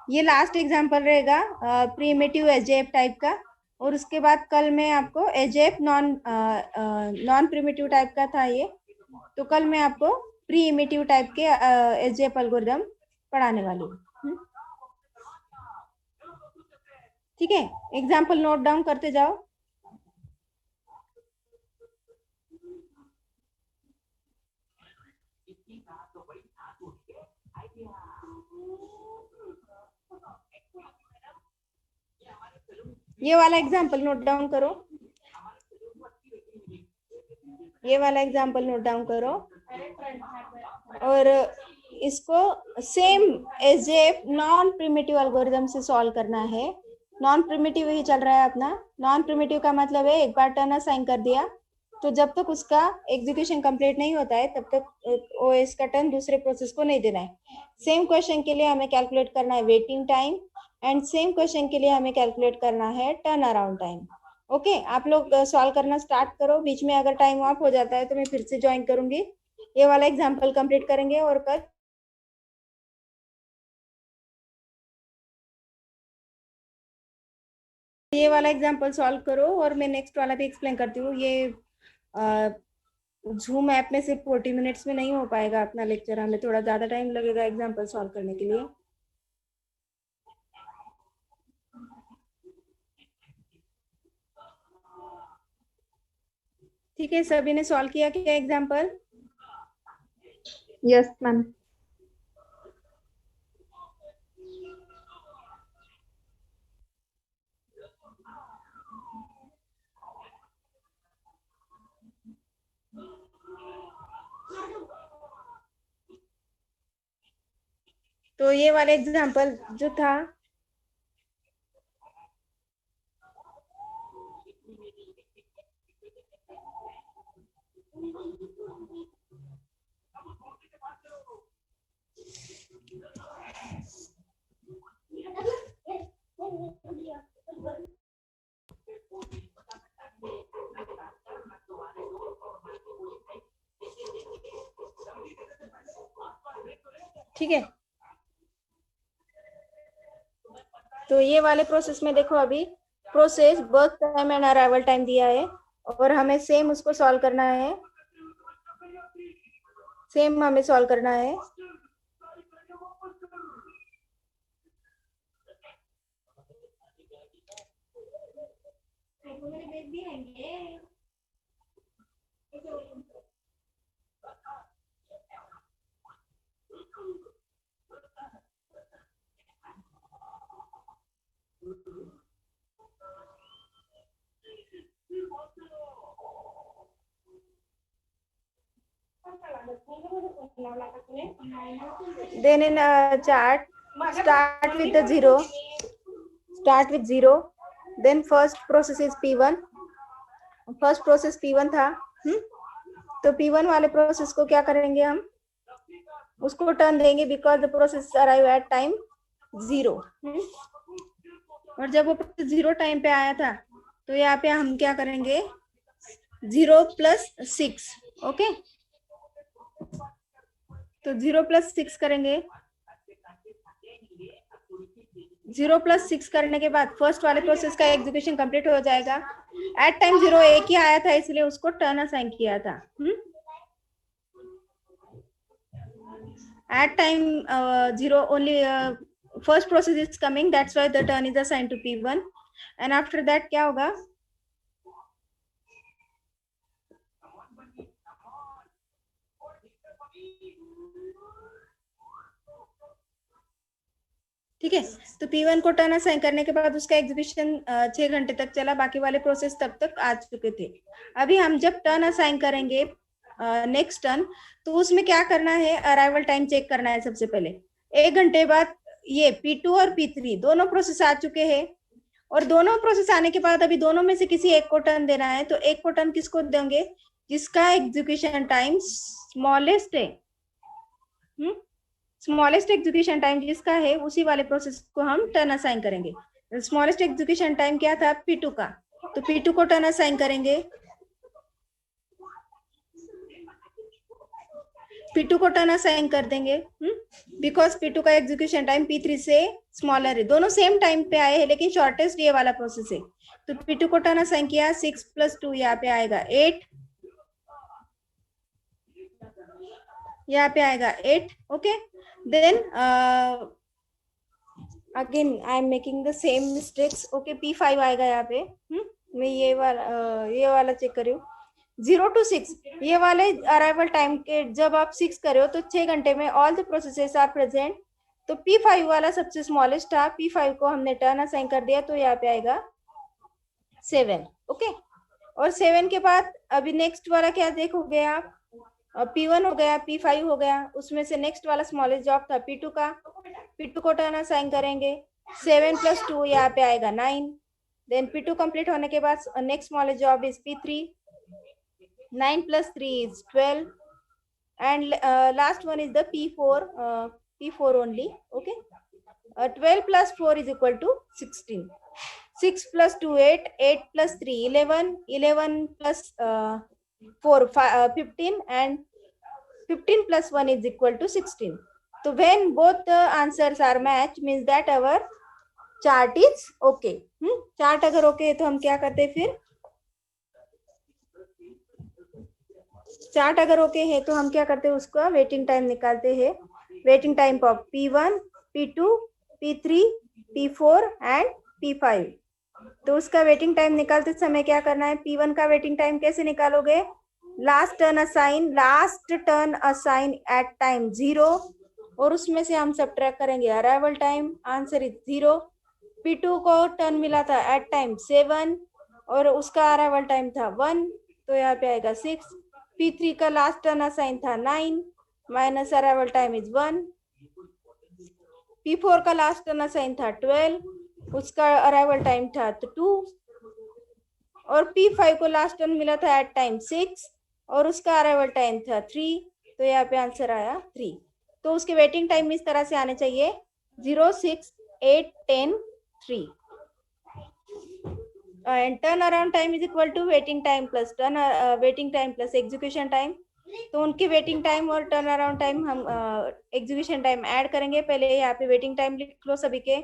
ये लास्ट एग्जांपल रहेगा प्रीमेटिव एसजेएफ टाइप का, और उसके बाद कल मैं आपको एसजेएफ नॉन प्रीमेटिव टाइप का था ये, तो कल मैं आपको प्री इमेटिव टाइप के एसजेएफ एल्गोरिदम पढ़ाने वाली हूँ। ठीक है, एग्जाम्पल नोट डाउन करते जाओ। ये वाला एग्जाम्पल नोट डाउन करो, ये वाला एग्जाम्पल नोट डाउन करो, और इसको same SJF non primitive algorithm से सॉल्व करना है। नॉन प्रिमिटिव ही चल रहा है अपना। नॉन प्रिमिटिव का मतलब है एक बार टर्न असाइन कर दिया तो जब तक उसका एग्जीक्यूशन कंप्लीट नहीं होता है तब तक ओएस का टर्न दूसरे प्रोसेस को नहीं देना है। सेम क्वेश्चन के लिए हमें कैलकुलेट करना है waiting time, and same question के लिए हमें कैलकुलेट करना है टर्न अराउंड टाइम। ओके, आप लोग सॉल्व करना स्टार्ट करो, बीच में अगर टाइम ऑफ हो जाता है तो मैं फिर से ज्वाइन करूंगी। ये वाला एग्जाम्पल कंप्लीट करेंगे और कल ये वाला एग्जाम्पल सॉल्व करो, और मैं नेक्स्ट वाला भी एक्सप्लेन करती हूँ। ये जूम ऐप में सिर्फ 40 मिनट्स में नहीं हो पाएगा अपना लेक्चर, हमें थोड़ा ज़्यादा टाइम लगेगा एग्जाम्पल सॉल्व करने के लिए। ठीक है, सभी ने सॉल्व किया क्या एग्जाम्पल? Yes ma'am. तो ये वाला एग्जाम्पल जो था ठीक है, तो ये वाले प्रोसेस में देखो, अभी process birth time and arrival time दिया है और हमें सेम उसको सॉल्व करना है, सेम हमें सॉल्व करना है। Then in a chart, start with the zero. Start with zero. Then first process is P1. First process P1 था। तो P1 वाले प्रोसेस को क्या करेंगे हम? उसको टर्न देंगे because the process arrive at time 0। और जब वो प्रोसेस 0 टाइम पे आया था तो यहाँ पे हम क्या करेंगे? 0 + 6। ओके, तो 0 + 6 करेंगे। 0 + 6 करने के बाद फर्स्ट वाले प्रोसेस का एग्जीक्यूशन कंप्लीट हो जाएगा। एट टाइम 0 एक ही आया था इसलिए उसको टर्न असाइन किया था। At time 0 only first process is coming, that's why the turn is assigned to P1। And after that क्या होगा? ठीक है। तो P1 को टर्न असाइन करने के बाद उसका एग्जीक्यूशन 6 घंटे तक चला, बाकी वाले प्रोसेस तब तक आ चुके थे। अभी हम जब टर्न असाइन करेंगे नेक्स्ट टर्न, तो उसमें क्या करना है, अराइवल टाइम चेक करना है सबसे पहले। 1 घंटे बाद ये P2 और P3 दोनों प्रोसेस आ चुके हैं, और दोनों प्रोसेस आने के बाद अभी दोनों में से किसी एक को टर्न देना है। तो एक को टर्न किसको देंगे, जिसका एग्जीक्यूशन टाइम स्मॉलेस्ट है। स्मॉलेस्ट एग्जीक्यूशन टाइम जिसका है उसी वाले प्रोसेस को हम टर्न असाइन करेंगे। स्मॉलेस्ट एग्जीक्यूशन टाइम क्या था, P2 का, तो P2 को टर्न असाइन करेंगे। P2 को टर्न असाइन कर देंगे, बिकॉज P2 का एग्जीक्यूशन टाइम P3 से स्मॉलर है। दोनों सेम टाइम पे आए हैं, लेकिन शॉर्टेस्ट ये वाला प्रोसेस है। तो P2 को टर्न असाइन किया, 6 + 2 यहाँ पे आएगा 8, यहाँ पे आएगा 8। Okay, then again I am making the same mistakes. Okay, P5 आएगा यहाँ पे। मैं ये वाला चेक कर रही हूँ। 0 to 6 ये वाले अराइवल टाइम के जब आप 6 कर रहे हो तो 6 घंटे में all the processes are present. तो P5 वाला सबसे स्मॉलेस्ट था, P5 को हमने टर्न असाइन कर दिया, तो यहाँ पे आएगा 7। ओके, और 7 के बाद अभी नेक्स्ट वाला क्या देखोगे आप, P1 हो गया, P5 हो गया, उसमें से नेक्स्ट वाला स्मॉलेस्ट जॉब था P2 का। P2 को टर्न असाइन करेंगे, 7 + 2 यहाँ पे आएगा 9। देन P2 कंप्लीट होने के बाद next smallest job is P3, 9 + 3 is 12, and last one is the P4 only. Okay, 12 + 4 is equal to 16. 6 + 2 8, 8 + 3 11, 11 + 4 15, and 15 + 1 is equal to 16. So when both the answers are matched means that our chart is okay. Chart अगर okay है तो हम क्या करते हैं, फिर chart अगर okay है तो हम क्या करते हैं, उसका वेटिंग टाइम निकालते हैं। Waiting time of P1, P2, P3, P4 and P5। तो उसका वेटिंग टाइम निकालते समय क्या करना है, P1 का वेटिंग टाइम कैसे निकालोगे, last turn assign at time 0, और उसमें से हम सब्ट्रैक्ट करेंगे arrival time, answer is 0। P2 को टर्न मिला था एट टाइम 7 और उसका अराइवल टाइम था 1, तो यहाँ पे आएगा 6। P3 का लास्ट टर्न असाइन था 9 minus arrival time is 1। P4 का लास्ट टर्न असाइन था 12, उसका अराइवल टाइम था 2, और P5 को लास्ट टर्न मिला था एट टाइम 6 और उसका अराइवल टाइम था 3, तो यहाँ पे आंसर आया 3। तो उसके वेटिंग टाइम इस तरह से आने चाहिए 0, 6, 8, 10, 3, and turn around time is equal to waiting time plus execution time। तो उनके वेटिंग टाइम और टर्न अराउंड टाइम हम एग्जीक्यूशन टाइम ऐड करेंगे। पहले यहाँ पे वेटिंग टाइम लिख लो सभी के,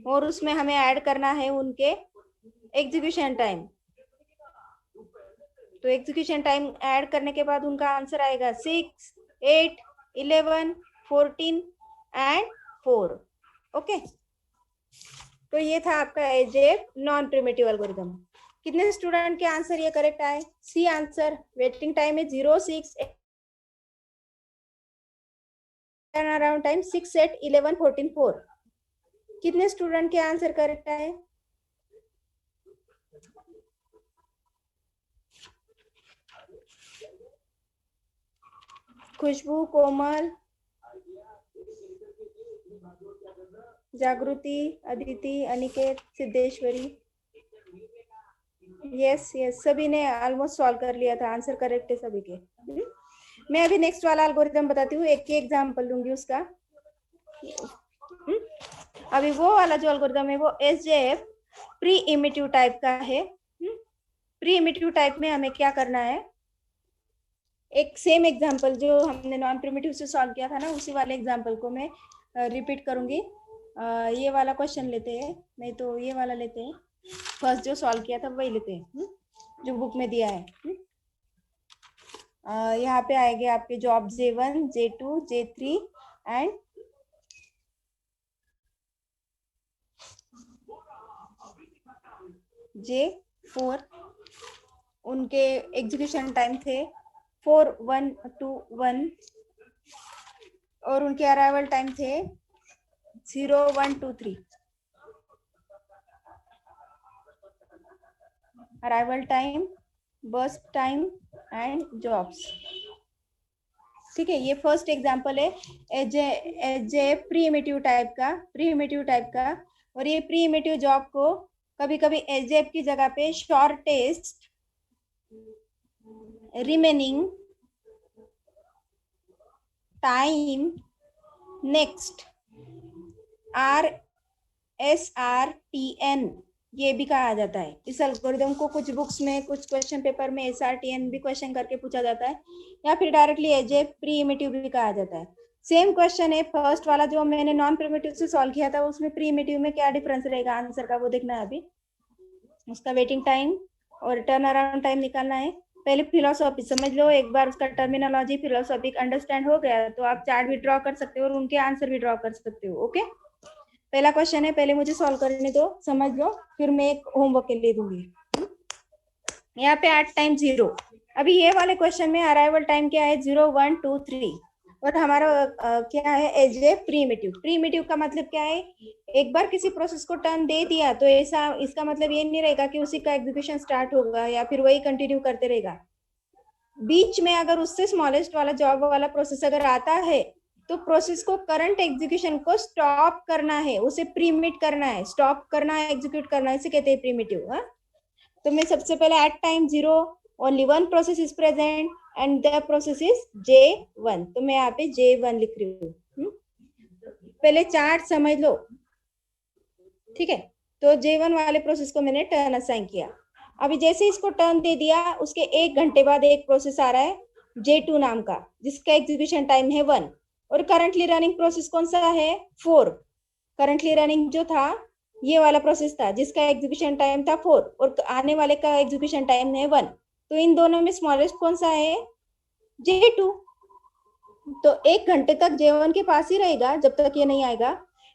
और उसमें हमें ऐड करना है उनके एग्जीक्यूशन टाइम। तो एग्जीक्यूशन टाइम ऐड करने के बाद उनका आंसर आएगा 6, 8, 11, 14 एंड 4। ओके, तो ये था आपका एजेप नॉन प्रिमिटिव एल्गोरिथम। कितने स्टूडेंट के आंसर ये करेक्ट आए, सी आंसर। वेटिंग टाइम है 0, 6, टर्न अराउंड टाइम 6, 8, 11, 14, 4। कितने स्टूडेंट के आंसर करेक्ट आए, खुशबू, कोमल, जागृति, अदिति, अनिकेत, सिद्धेश्वरी। यस यस, सभी ने ऑलमोस्ट सॉल्व कर लिया था, आंसर करेक्ट है सभी के। मैं अभी नेक्स्ट वाला एल्गोरिथम बताती हूँ, एक ही एग्जांपल दूंगी उसका। अभी वो वाला जो एल्गोरिथम है वो SJF प्री इमिटिव टाइप का है। प्री इमिटिव टाइप में हमें क्या करना है, एक सेम एग्जांपल जो हमने नॉन प्रिमिटिव से सॉल्व किया था ना, उसी वाले एग्जांपल को मैं रिपीट करूंगी। ये वाला क्वेश्चन लेते हैं, नहीं तो ये वाला लेते हैं, फर्स्ट जो सॉल्व किया था वही लेते हैं जो बुक में दिया है। यहाँ पे आएंगे आपके job J1, J2, J3 and J4। उनके एग्जीक्यूशन टाइम थे 4, 1, 2, 1 और उनके अराइवल टाइम थे 0 1 2 3 arrival time, burst time and jobs. ठीक है, ये फर्स्ट एग्जांपल है एज ए प्रीमिटिव टाइप का। और ये प्रीमिटिव जॉब को कभी कभी एजेब की जगह पे shortest remaining time next RSRTN ये भी कहा जाता है। इस एल्गोरिदम को कुछ बुक्स में, कुछ क्वेश्चन पेपर में SRTN भी क्वेश्चन करके पूछा जाता है, या फिर डायरेक्टली एज ए प्रीमिटिव भी कहा जाता है। सेम क्वेश्चन है, फर्स्ट वाला जो मैंने नॉन प्रीमिटिव से सॉल्व किया था, उसमें प्रीमिटिव में क्या डिफरेंस रहेगा आंसर का वो देखना है अभी। उसका वेटिंग टाइम और टर्न अराउंड टाइम निकालना है। पहले फिलोसॉफी समझ लो, एक बार उसका टर्मिनोलॉजी फिलोसॉफी अंडरस्टैंड हो गया तो आप चार्ट भी ड्रॉ कर सकते हो और उनके आंसर भी ड्रॉ कर सकते हो। ओके, पहला क्वेश्चन है, पहले मुझे सॉल्व करने दो, समझ लो, फिर मैं एक होमवर्क के लिए दूंगी। यहाँ पे एट टाइम 0, अभी ये वाले क्वेश्चन में अराइवल टाइम क्या है 0 1 2 3 और हमारा क्या है एज ए प्रीमिटिव। प्रीमिटिव का मतलब क्या है, एक बार किसी प्रोसेस को टर्न दे दिया तो ऐसा इसका मतलब ये नहीं रहेगा कि उसी का एग्जीक्यूशन स्टार्ट होगा या फिर वही कंटिन्यू करते रहेगा। बीच में अगर उससे स्मॉलेस्ट वाला जॉब वाला प्रोसेस अगर आता है तो प्रोसेस को करंट एग्जीक्यूशन को स्टॉप करना है, उसे प्रीमिट करना है, स्टॉप करना है, एग्जीक्यूट करना है, इसे कहते हैं प्रीमिटिव। तो मैं सबसे पहले at time 0 only one process is present and the process is J1, तो मैं यहाँ पे J1 लिख रही हूँ। पहले चार्ट समझ लो, ठीक है। तो J1 वाले प्रोसेस को मैंने टर्न असाइन किया। अभी जैसे इसको टर्न दे दिया उसके 1 घंटे बाद एक प्रोसेस आ रहा है J2 नाम का, जिसका एग्जीक्यूशन टाइम है 1 और करंटली रनिंग प्रोसेस कौन सा है 4। करंटली रनिंग जो था ये वाला प्रोसेस था जिसका एग्जीक्यूशन टाइम था 4 और आने वाले का एग्जीक्यूशन टाइम है 1। तो इन दोनों में स्मॉलेस्ट कौन सा है J2। तो 1 घंटे तक J1 के पास ही रहेगा जब तक ये नहीं आएगा,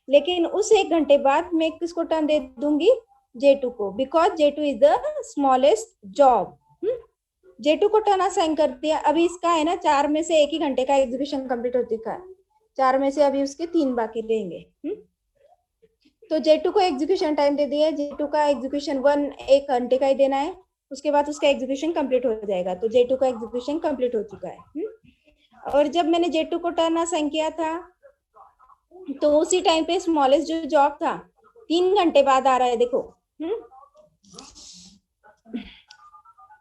लेकिन उस 1 घंटे बाद मैं किसको टर्न दे दूंगी J2 को, because J2 is the smallest job. J2 को टर्न असाइन कर दिया। अभी इसका है ना 4 में से 1 ही घंटे का एग्जीक्यूशन कंप्लीट हो चुका है, 4 में से अभी उसके 3 बाकी रहेंगे। तो J2 को एग्जीक्यूशन टाइम दे दिया, J2 का एग्जीक्यूशन 1 घंटे का ही देना है, उसके बाद उसका एग्जीक्यूशन कंप्लीट हो जाएगा। तो J2 का एग्जीक्यूशन कंप्लीट हो चुका है। और जब मैंने J2 को टर्न असाइन किया था तो उसी टाइम पे स्मॉलेस्ट जो जॉब था 3 घंटे बाद आ रहा है, देखो।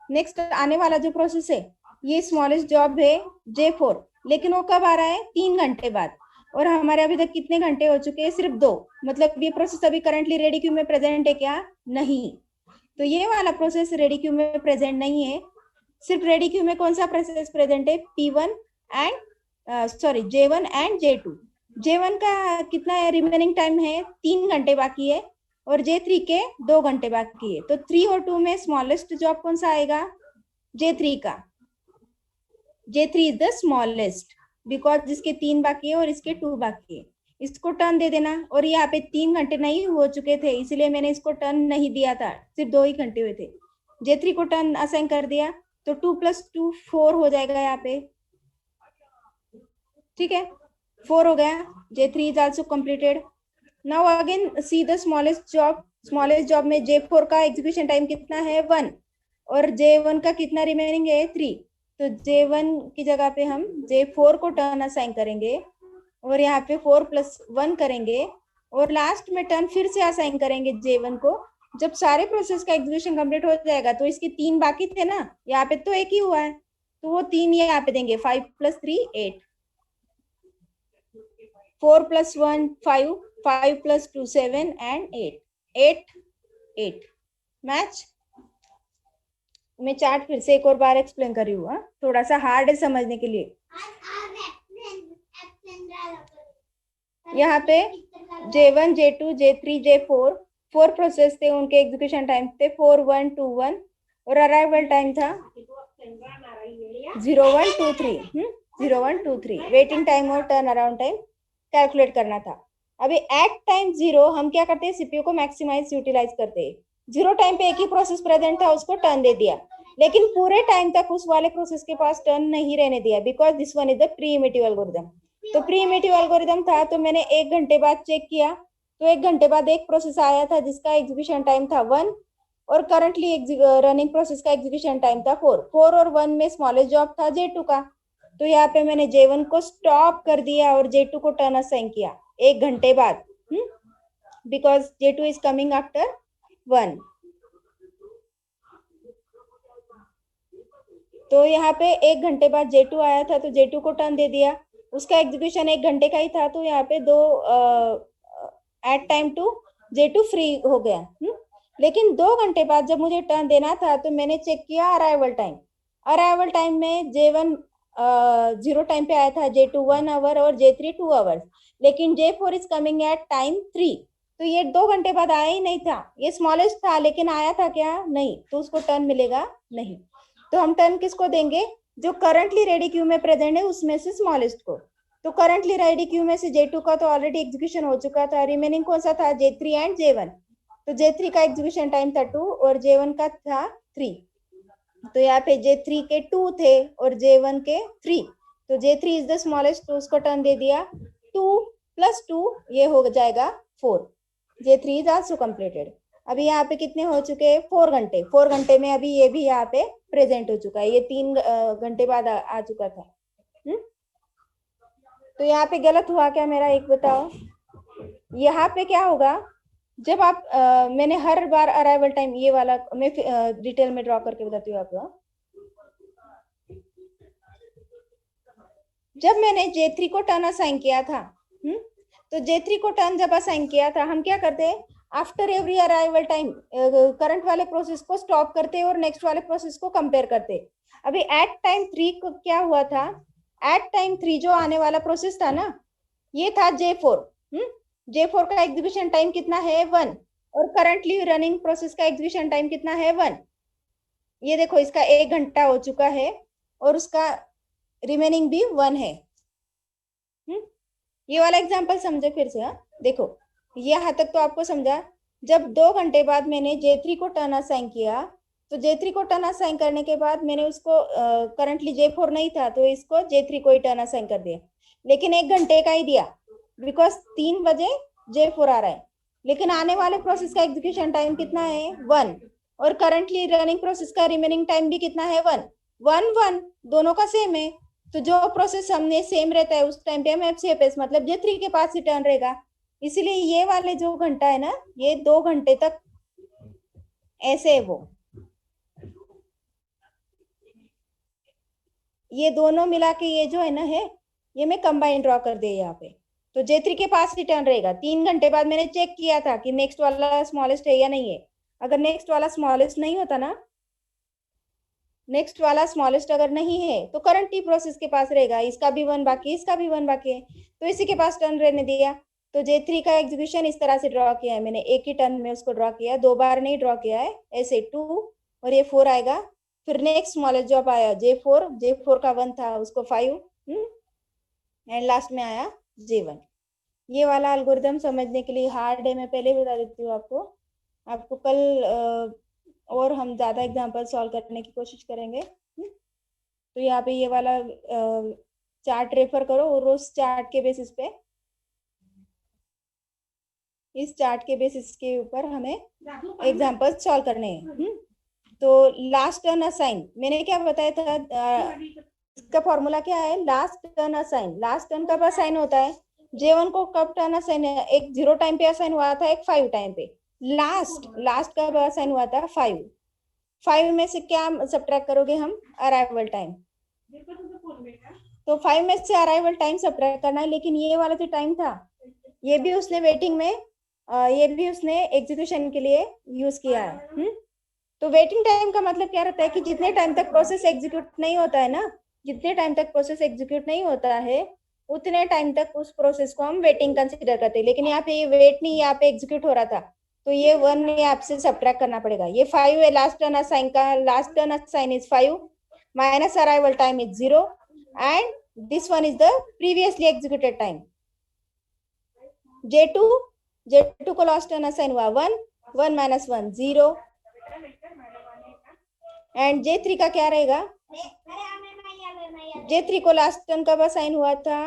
नेक्स्ट आने वाला जो प्रोसेस है ये स्मॉलेस्ट जॉब है J4, लेकिन वो कब आ रहा है 3 घंटे बाद। और हमारे अभी तक कितने घंटे हो चुके हैं, सिर्फ 2। मतलब ये प्रोसेस अभी करंटली रेडी क्यू में प्रेजेंट है क्या, नहीं। तो ये वाला प्रोसेस रेडी क्यू में प्रेजेंट नहीं है। सिर्फ रेडी क्यू में कौन सा प्रोसेस प्रेजेंट है P1 and J1 and J2। J1 का कितना रिमेनिंग टाइम है 3 घंटे बाकी है और J3 के 2 घंटे बाकी है। तो 3 और 2 में स्मॉलेस्ट जॉब कौन सा आएगा J3 का। J3 is the smallest because जिसके 3 बाकी है और इसके 2 बाकी है। इसको टर्न दे देना। और यहाँ पे 3 घंटे नहीं हो चुके थे इसलिए मैंने इसको टर्न नहीं दिया था, सिर्फ 2 ही घंटे हुए थे। J3 को टर्न असाइन कर दिया तो 2 + 2 4 हो जाएगा यहाँ पे, ठीक है, 4 हो गया। J3 is also completed. Now again see the smallest job. Smallest job में J4 का एग्जीक्यूशन टाइम कितना है 1 और J1 का कितना रिमेनिंग है 3। तो J1 की जगह पे हम J4 को टर्न असाइन करेंगे और यहाँ पे 4 + 1 करेंगे और लास्ट में टर्न फिर से असाइन करेंगे J1 को। जब सारे प्रोसेस का एग्जीक्यूशन कंप्लीट हो जाएगा तो इसके 3 बाकी थे ना, यहाँ पे तो 1 ही हुआ है तो वो 3 यहाँ पे देंगे। 5 + 3 8, 4 + 1 5, 5 + 2 7 and 8 8 8 मैच। मैं चार्ट फिर से एक और बार एक्सप्लेन कर रही हूँ, थोड़ा सा हार्ड है समझने के लिए। यहाँ पे J1 J2 J3 J4 4 process थे, उनके एग्जीक्यूशन टाइम थे 4 1 2 1 और अराइवल टाइम था 0 1 2 3 0 1 2 3। वेटिंग टाइम और टर्न अराउंड टाइम कैलकुलेट करना था। अभी एट टाइम 0 हम क्या करते हैं, सीपीयू को मैक्सिमाइज यूटिलाइज करते हैं। 0 टाइम पे एक ही प्रोसेस प्रेजेंट था, उसको टर्न दे दिया, लेकिन पूरे टाइम तक उस वाले प्रोसेस के पास टर्न नहीं रहने दिया because this one is the primitive algorithm. तो प्रीमिटिव एल्गोरिदम था, तो मैंने 1 घंटे बाद चेक किया, तो 1 घंटे बाद एक प्रोसेस आया था जिसका एग्जीक्यूशन टाइम था 1, और करंटली रनिंग प्रोसेस का एग्जीक्यूशन टाइम था 4। 4 और 1 में स्मॉलेस्ट जॉब था J2 का, तो यहाँ पे मैंने J1 को स्टॉप कर दिया और J2 को टर्न असाइन किया 1 घंटे बाद, because J2 is coming after 1। तो यहाँ पे 1 घंटे बाद J2 आया था, तो J2 को टर्न दे दिया, उसका एग्जीक्यूशन 1 घंटे का ही था, तो यहाँ पे दो at time to J2 free हो गया। लेकिन 2 घंटे बाद जब मुझे टर्न देना था, तो मैंने चेक किया अराइवल टाइम। अराइवल टाइम में J1 0 टाइम पे आया था, J2 1 आवर और J3 2 आवर्स, लेकिन J4 is coming at time 3। तो ये 2 घंटे बाद आया ही नहीं था, ये स्मॉलेस्ट था, लेकिन आया था क्या? नहीं, तो उसको टर्न मिलेगा नहीं। तो हम टर्न किसको देंगे? जो करंटली रेडी क्यू में प्रेजेंट है उसमें से स्मॉलेस्ट को। तो करंटली रेडी क्यू में से J2 का तो ऑलरेडी एग्जीक्यूशन हो चुका था, रिमेनिंग कौन सा था? J3 and J1। तो J3 का एग्जीक्यूशन टाइम था 2 और J1 का था 3। तो यहाँ पे J3 के 2 थे और J1 के 3, तो J3 इज द स्मॉलेस्ट, तो उसको टर्न दे दिया। 2 + 2 ये हो जाएगा 4। J3 is also completed. अभी यहाँ पे कितने हो चुके हैं? 4 घंटे। 4 घंटे में अभी ये भी यहाँ पे प्रेजेंट हो चुका है, ये 3 घंटे बाद आ चुका था। तो यहाँ पे गलत हुआ क्या मेरा? एक बताओ, यहाँ पे क्या होगा? जब आप मैंने हर बार अराइवल टाइम ये वाला मैं डिटेल में ड्रॉ करके बताती हूँ आपको। जब मैंने J3 को टर्न असाइन किया था, तो J3 को टर्न जब असाइन किया था, हम क्या करते हैं? After every arrival time current वाले प्रोसेस को स्टॉप करते और नेक्स्ट वाले प्रोसेस को कंपेयर करते। अभी एट टाइम 3 को क्या हुआ था? एट टाइम 3 जो आने वाला प्रोसेस था ना, ये था J4। J4 का एग्जीक्यूशन टाइम कितना है? 1। और करंटली रनिंग प्रोसेस का एग्जीक्यूशन टाइम कितना है? 1। ये देखो, इसका 1 घंटा हो चुका है और उसका रिमेनिंग भी 1 है। ये वाला एग्जांपल समझे फिर से? देखो, यहाँ तक तो आपको समझा। जब 2 घंटे बाद मैंने J3 को टर्न असाइन किया, तो J3 को टर्न असाइन करने के बाद मैंने उसको करंटली J4 नहीं था, तो इसको J3 को ही टर्न असाइन कर दिया, लेकिन 1 घंटे का ही दिया, बिकॉज 3 बजे J4 आ रहा है। लेकिन आने वाले प्रोसेस का एग्जीक्यूशन टाइम कितना है? 1। और करंटली रनिंग प्रोसेस का रिमेनिंग टाइम भी कितना है? 1 1 1, दोनों का सेम है। तो जो प्रोसेस हमने सेम रहता है उस टाइम पे हम FCFS मतलब J3 के पास ही टर्न रहेगा। इसलिए ये वाले जो घंटा है ना, ये 2 घंटे तक ऐसे है वो, ये दोनों मिला के ये जो है ना है, ये मैं कंबाइन ड्रॉ कर दे यहाँ पे। तो J3 के पास ही टर्न रहेगा। 3 घंटे बाद मैंने चेक किया था कि नेक्स्ट वाला स्मॉलेस्ट है या नहीं है। अगर नेक्स्ट वाला स्मॉलेस्ट नहीं होता ना, नेक्स्ट वाला स्मॉलेस्ट अगर नहीं है, तो करंट टी प्रोसेस के पास रहेगा, इसका भी 1 बाकी, इसका भी 1 बाकी है, तो इसी के पास टर्न रहने दिया। तो J3 का एग्जीक्यूशन इस तरह से ड्रॉ किया है मैंने, एक ही टर्न में उसको ड्रॉ किया, 2 बार नहीं ड्रॉ किया है। ऐसे 2 और ये 4 आएगा। फिर नेक्स्ट स्मॉलेस्ट जॉब आया J4 का 1 था, उसको 5 एंड लास्ट में आया J1। ये वाला एल्गोरिथम समझने के लिए हार्ड है, मैं पहले बता देती हूँ आपको कल और हम ज्यादा एग्जांपल सॉल्व करने की कोशिश करेंगे। तो यहाँ पे ये वाला चार्ट रेफर करो और उस चार्ट के बेसिस पे, इस चार्ट के बेसिस के ऊपर हमें एग्जांपल सॉल्व करने हैं। तो लास्ट टर्न असाइन मैंने क्या बताया था? इसका फॉर्मूला क्या है? Last turn assign. Last turn कब असाइन होता है? J1 को कब टर्न असाइन है? एक 0 टाइम पे असाइन हुआ था, एक 5 टाइम पे। लास्ट कब असाइन हुआ था? 5 में से क्या सब्ट्रैक्ट करोगे हम? Arrival time. तो 5 में से अराइवल टाइम सब्ट्रैक्ट करना है, लेकिन ये वाला जो टाइम था ये भी उसने वेटिंग में ये भी उसने एग्जीक्यूशन के लिए यूज किया है। तो वेटिंग टाइम का मतलब क्या रहता है कि जितने टाइम तक प्रोसेस एग्जीक्यूट नहीं होता है ना, जितने टाइम तक प्रोसेस एग्जीक्यूट नहीं होता है उतने टाइम तक उस प्रोसेस को हम वेटिंग कंसीडर करते हैं। लेकिन यहाँ पे ये वेट नहीं, यहाँ पे एग्जीक्यूट हो रहा था, तो ये 1 ये आपसे सब्ट्रैक्ट करना पड़ेगा। ये 5 है लास्ट टर्न असाइन का, last turn assign is 5 minus arrival time is 0 and this one is the previously executed time. J2 को लास्ट टर्न असाइन हुआ 1 माइनस 1 0 एंड J3 का क्या रहेगा? J3 को लास्ट टर्न कब असाइन हुआ था?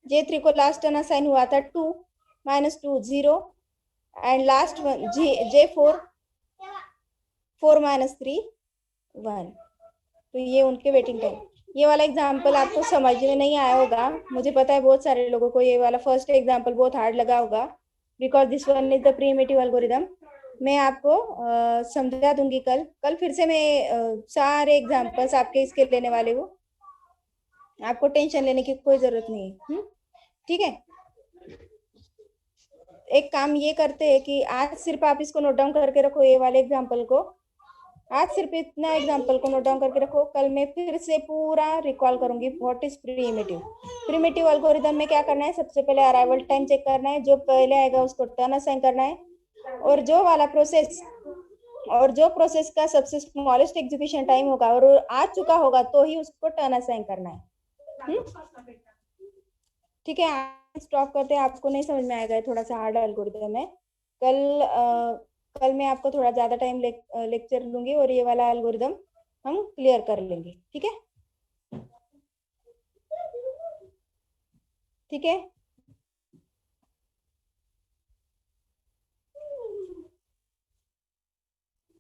J3 को लास्ट टर्न असाइन हुआ था 2 - 2 0 एंड लास्ट वन J4 4 - 3 1। तो ये उनके वेटिंग टाइम। ये वाला एग्जाम्पल आपको समझ में नहीं आया होगा, मुझे पता है बहुत सारे लोगों को ये वाला फर्स्ट एग्जाम्पल बहुत हार्ड लगा होगा, because this one is the primitive algorithm. मैं आपको समझा दूंगी कल फिर से मैं सारे एग्जाम्पल्स आपके इसके लेने वाले हूँ, आपको टेंशन लेने की कोई जरूरत नहीं है। ठीक है, एक काम ये करते हैं कि आज सिर्फ आप इसको नोट डाउन करके रखो, ये वाले एग्जाम्पल को आज सिर्फ इतना एग्जाम्पल को नोट डाउन करके रखो। कल मैं फिर से पूरा रिकॉल करूंगी what is primitive. Primitive algorithm में क्या करना है, सबसे पहले अराइवल टाइम चेक करना है, जो पहले आएगा उसको टर्न असाइन करना है, और जो प्रोसेस का सबसे स्मॉलेस्ट एग्जीक्यूशन टाइम होगा और आ चुका होगा तो ही उसको टर्न असाइन करना है। ठीक है, स्टॉप करते हैं, आपको नहीं समझ में आएगा, थोड़ा सा हार्ड एल्गोरिदम है। कल मैं आपको थोड़ा ज्यादा टाइम लेक्चर लूंगी और ये वाला एल्गोरिदम हम क्लियर कर लेंगे। ठीक है, ठीक है।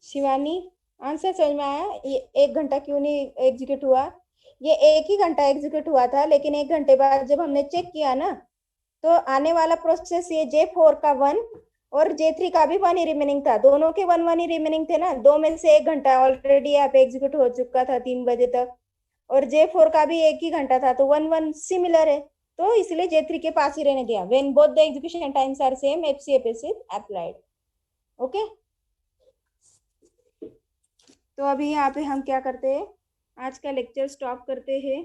शिवानी, आंसर समझ में आया? ये 1 घंटा क्यों नहीं एग्जीक्यूट हुआ? ये 1 ही घंटा एग्जीक्यूट हुआ था, लेकिन 1 घंटे बाद जब हमने चेक किया ना, तो आने वाला प्रोसेस ये J4 का 1 और J3 का भी 1 ही रिमेनिंग था, दोनों के 1 ही रिमेनिंग थे ना, 2 में से 1 घंटा ऑलरेडी यहाँ पे एग्जीक्यूट हो चुका था 3 बजे तक, और J4 का भी 1 ही घंटा था, तो 1 सिमिलर है, तो इसलिए J3 के पास ही रहने दिया। When both the execution times are same, FCFS is applied. Okay, तो अभी यहाँ पे हम क्या करते हैं, आज का लेक्चर स्टॉप करते हैं।